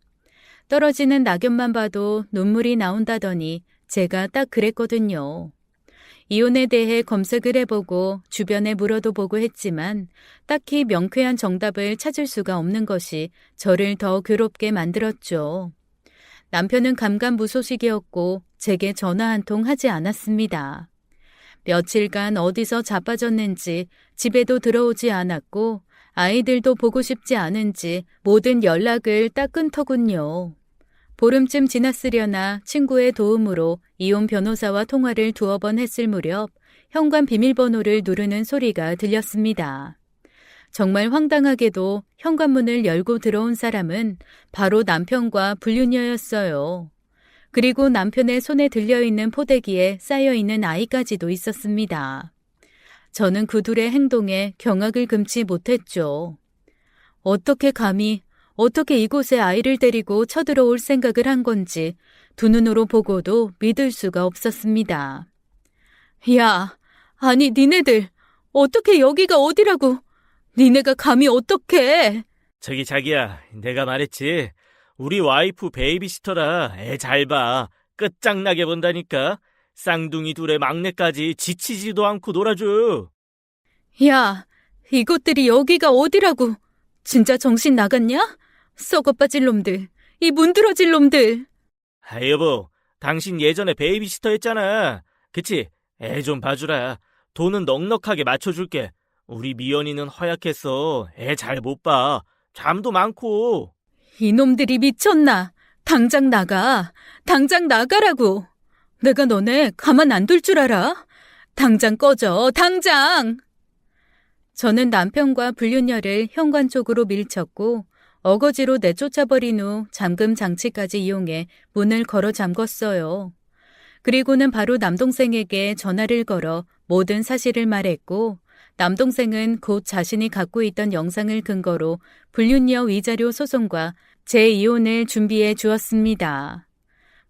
떨어지는 낙엽만 봐도 눈물이 나온다더니 제가 딱 그랬거든요. 이혼에 대해 검색을 해보고 주변에 물어도 보고 했지만 딱히 명쾌한 정답을 찾을 수가 없는 것이 저를 더 괴롭게 만들었죠. 남편은 감감무소식이었고 제게 전화 한 통 하지 않았습니다. 며칠간 어디서 자빠졌는지 집에도 들어오지 않았고 아이들도 보고 싶지 않은지 모든 연락을 딱 끊더군요. 보름쯤 지났으려나 친구의 도움으로 이혼 변호사와 통화를 2번 했을 무렵 현관 비밀번호를 누르는 소리가 들렸습니다. 정말 황당하게도 현관문을 열고 들어온 사람은 바로 남편과 불륜녀였어요. 그리고 남편의 손에 들려있는 포대기에 쌓여있는 아이까지도 있었습니다. 저는 그 둘의 행동에 경악을 금치 못했죠. 어떻게 감히 어떻게 이곳에 아이를 데리고 쳐들어올 생각을 한 건지 두 눈으로 보고도 믿을 수가 없었습니다. 야, 아니 니네들 어떻게 여기가 어디라고? 니네가 감히 어떻게? 저기 자기야, 내가 말했지. 우리 와이프 베이비시터라 애 잘 봐. 끝장나게 본다니까. 쌍둥이 둘의 막내까지 지치지도 않고 놀아줘. 야, 이것들이 여기가 어디라고? 진짜 정신 나갔냐? 썩어빠질 놈들, 이 문드러질 놈들. 아, 여보, 당신 예전에 베이비시터 했잖아. 그치? 애 좀 봐주라. 돈은 넉넉하게 맞춰줄게. 우리 미연이는 허약해서 애 잘 못 봐. 잠도 많고. 이놈들이 미쳤나? 당장 나가. 당장 나가라고. 내가 너네 가만 안 둘 줄 알아? 당장 꺼져. 당장! 저는 남편과 불륜녀를 현관 쪽으로 밀쳤고 어거지로 내쫓아버린 후 잠금 장치까지 이용해 문을 걸어 잠궜어요. 그리고는 바로 남동생에게 전화를 걸어 모든 사실을 말했고 남동생은 곧 자신이 갖고 있던 영상을 근거로 불륜녀 위자료 소송과 재이혼을 준비해 주었습니다.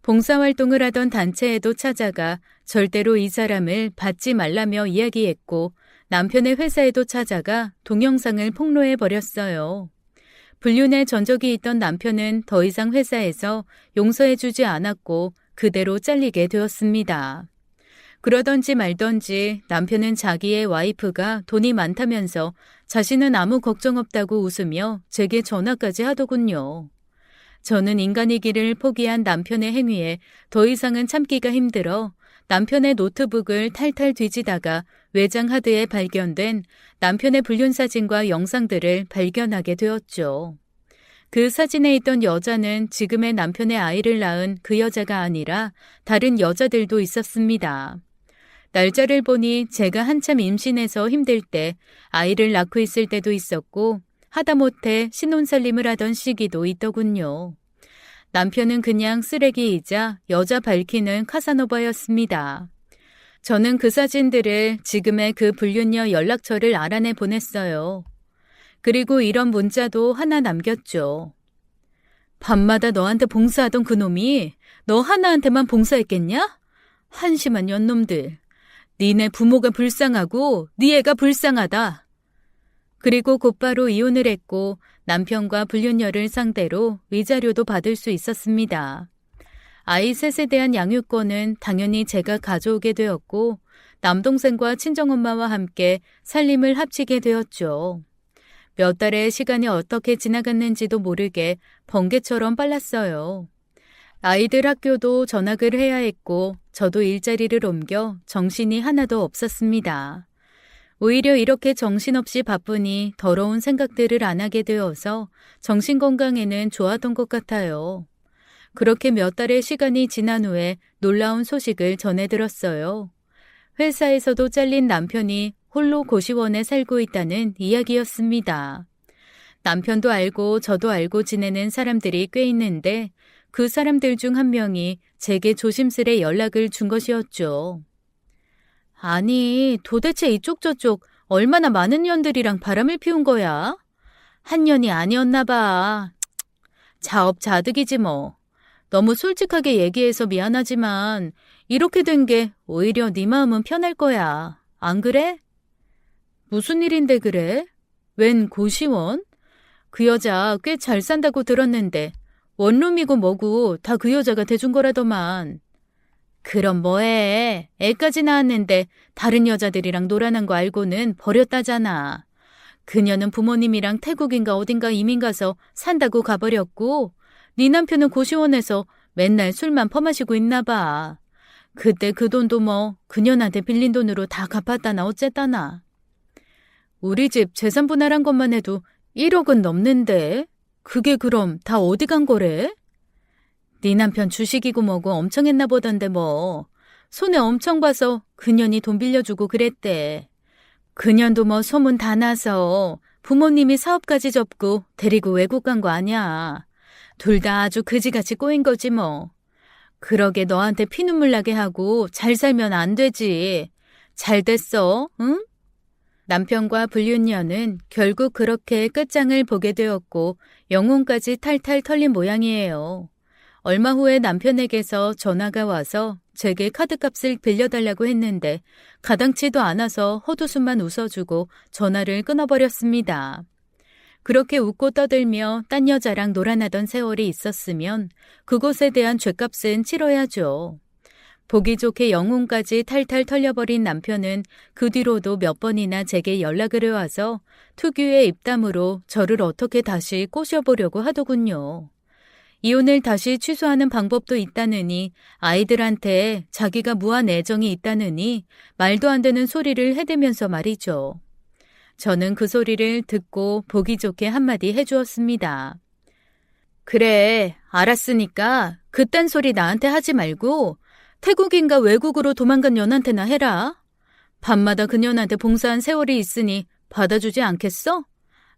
봉사활동을 하던 단체에도 찾아가 절대로 이 사람을 받지 말라며 이야기했고 남편의 회사에도 찾아가 동영상을 폭로해버렸어요. 불륜의 전적이 있던 남편은 더 이상 회사에서 용서해주지 않았고 그대로 잘리게 되었습니다. 그러던지 말던지 남편은 자기의 와이프가 돈이 많다면서 자신은 아무 걱정 없다고 웃으며 제게 전화까지 하더군요. 저는 인간이기를 포기한 남편의 행위에 더 이상은 참기가 힘들어 남편의 노트북을 탈탈 뒤지다가 외장 하드에 발견된 남편의 불륜 사진과 영상들을 발견하게 되었죠. 그 사진에 있던 여자는 지금의 남편의 아이를 낳은 그 여자가 아니라 다른 여자들도 있었습니다. 날짜를 보니 제가 한참 임신해서 힘들 때 아이를 낳고 있을 때도 있었고 하다못해 신혼살림을 하던 시기도 있더군요. 남편은 그냥 쓰레기이자 여자 밝히는 카사노바였습니다. 저는 그 사진들을 지금의 그 불륜녀 연락처를 알아내 보냈어요. 그리고 이런 문자도 하나 남겼죠. 밤마다 너한테 봉사하던 그놈이 너 하나한테만 봉사했겠냐? 한심한 년놈들. 니네 부모가 불쌍하고 니 애가 불쌍하다. 그리고 곧바로 이혼을 했고 남편과 불륜녀를 상대로 위자료도 받을 수 있었습니다. 아이 셋에 대한 양육권은 당연히 제가 가져오게 되었고 남동생과 친정엄마와 함께 살림을 합치게 되었죠. 몇 달의 시간이 어떻게 지나갔는지도 모르게 번개처럼 빨랐어요. 아이들 학교도 전학을 해야 했고 저도 일자리를 옮겨 정신이 하나도 없었습니다. 오히려 이렇게 정신없이 바쁘니 더러운 생각들을 안 하게 되어서 정신건강에는 좋았던 것 같아요. 그렇게 몇 달의 시간이 지난 후에 놀라운 소식을 전해 들었어요. 회사에서도 잘린 남편이 홀로 고시원에 살고 있다는 이야기였습니다. 남편도 알고 저도 알고 지내는 사람들이 꽤 있는데 그 사람들 중 한 명이 제게 조심스레 연락을 준 것이었죠. 아니, 도대체 이쪽 저쪽 얼마나 많은 년들이랑 바람을 피운 거야? 한 년이 아니었나 봐. 자업자득이지 뭐. 너무 솔직하게 얘기해서 미안하지만 이렇게 된 게 오히려 네 마음은 편할 거야. 안 그래? 무슨 일인데 그래? 웬 고시원? 그 여자 꽤 잘 산다고 들었는데 원룸이고 뭐고 다 그 여자가 대준 거라더만. 그럼 뭐해. 애까지 낳았는데 다른 여자들이랑 놀아난 거 알고는 버렸다잖아. 그녀는 부모님이랑 태국인가 어딘가 이민 가서 산다고 가버렸고 네 남편은 고시원에서 맨날 술만 퍼마시고 있나 봐. 그때 그 돈도 뭐 그녀한테 빌린 돈으로 다 갚았다나 어쨌다나. 우리 집 재산 분할한 것만 해도 1억은 넘는데 그게 그럼 다 어디 간 거래? 네 남편 주식이고 뭐고 엄청 했나 보던데 뭐. 손해 엄청 봐서 그년이 돈 빌려주고 그랬대. 그년도 뭐 소문 다 나서 부모님이 사업까지 접고 데리고 외국 간 거 아니야. 둘 다 아주 그지같이 꼬인 거지 뭐. 그러게 너한테 피눈물 나게 하고 잘 살면 안 되지. 잘 됐어, 응? 남편과 불륜녀는 결국 그렇게 끝장을 보게 되었고 영혼까지 탈탈 털린 모양이에요. 얼마 후에 남편에게서 전화가 와서 제게 카드값을 빌려달라고 했는데 가당치도 않아서 헛웃음만 웃어주고 전화를 끊어버렸습니다. 그렇게 웃고 떠들며 딴 여자랑 놀아나던 세월이 있었으면 그곳에 대한 죗값은 치러야죠. 보기 좋게 영혼까지 탈탈 털려버린 남편은 그 뒤로도 몇 번이나 제게 연락을 해와서 특유의 입담으로 저를 어떻게 다시 꼬셔보려고 하더군요. 이혼을 다시 취소하는 방법도 있다느니 아이들한테 자기가 무한 애정이 있다느니 말도 안 되는 소리를 해대면서 말이죠. 저는 그 소리를 듣고 보기 좋게 한마디 해주었습니다. 그래, 알았으니까 그딴 소리 나한테 하지 말고 태국인가 외국으로 도망간 년한테나 해라. 밤마다 그년한테 봉사한 세월이 있으니 받아주지 않겠어?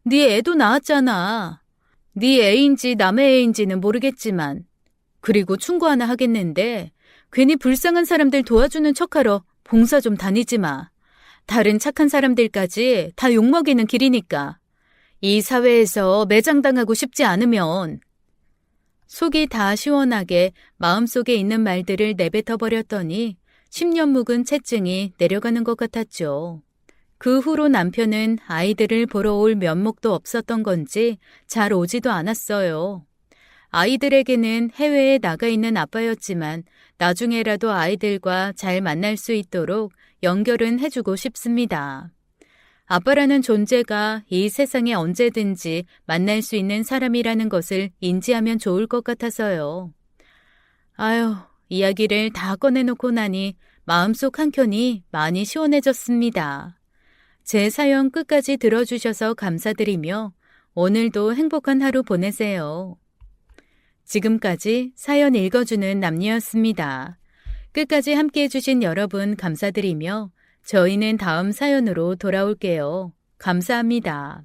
네 애도 낳았잖아. 네 애인지 남의 애인지는 모르겠지만 그리고 충고 하나 하겠는데 괜히 불쌍한 사람들 도와주는 척하러 봉사 좀 다니지 마. 다른 착한 사람들까지 다 욕먹이는 길이니까. 이 사회에서 매장당하고 싶지 않으면. 속이 다 시원하게 마음속에 있는 말들을 내뱉어버렸더니 10년 묵은 채증이 내려가는 것 같았죠. 그 후로 남편은 아이들을 보러 올 면목도 없었던 건지 잘 오지도 않았어요. 아이들에게는 해외에 나가 있는 아빠였지만 나중에라도 아이들과 잘 만날 수 있도록 연결은 해주고 싶습니다. 아빠라는 존재가 이 세상에 언제든지 만날 수 있는 사람이라는 것을 인지하면 좋을 것 같아서요. 아유, 이야기를 다 꺼내놓고 나니 마음속 한켠이 많이 시원해졌습니다. 제 사연 끝까지 들어주셔서 감사드리며 오늘도 행복한 하루 보내세요. 지금까지 사연 읽어주는 남녀였습니다. 끝까지 함께해 주신 여러분 감사드리며 저희는 다음 사연으로 돌아올게요. 감사합니다.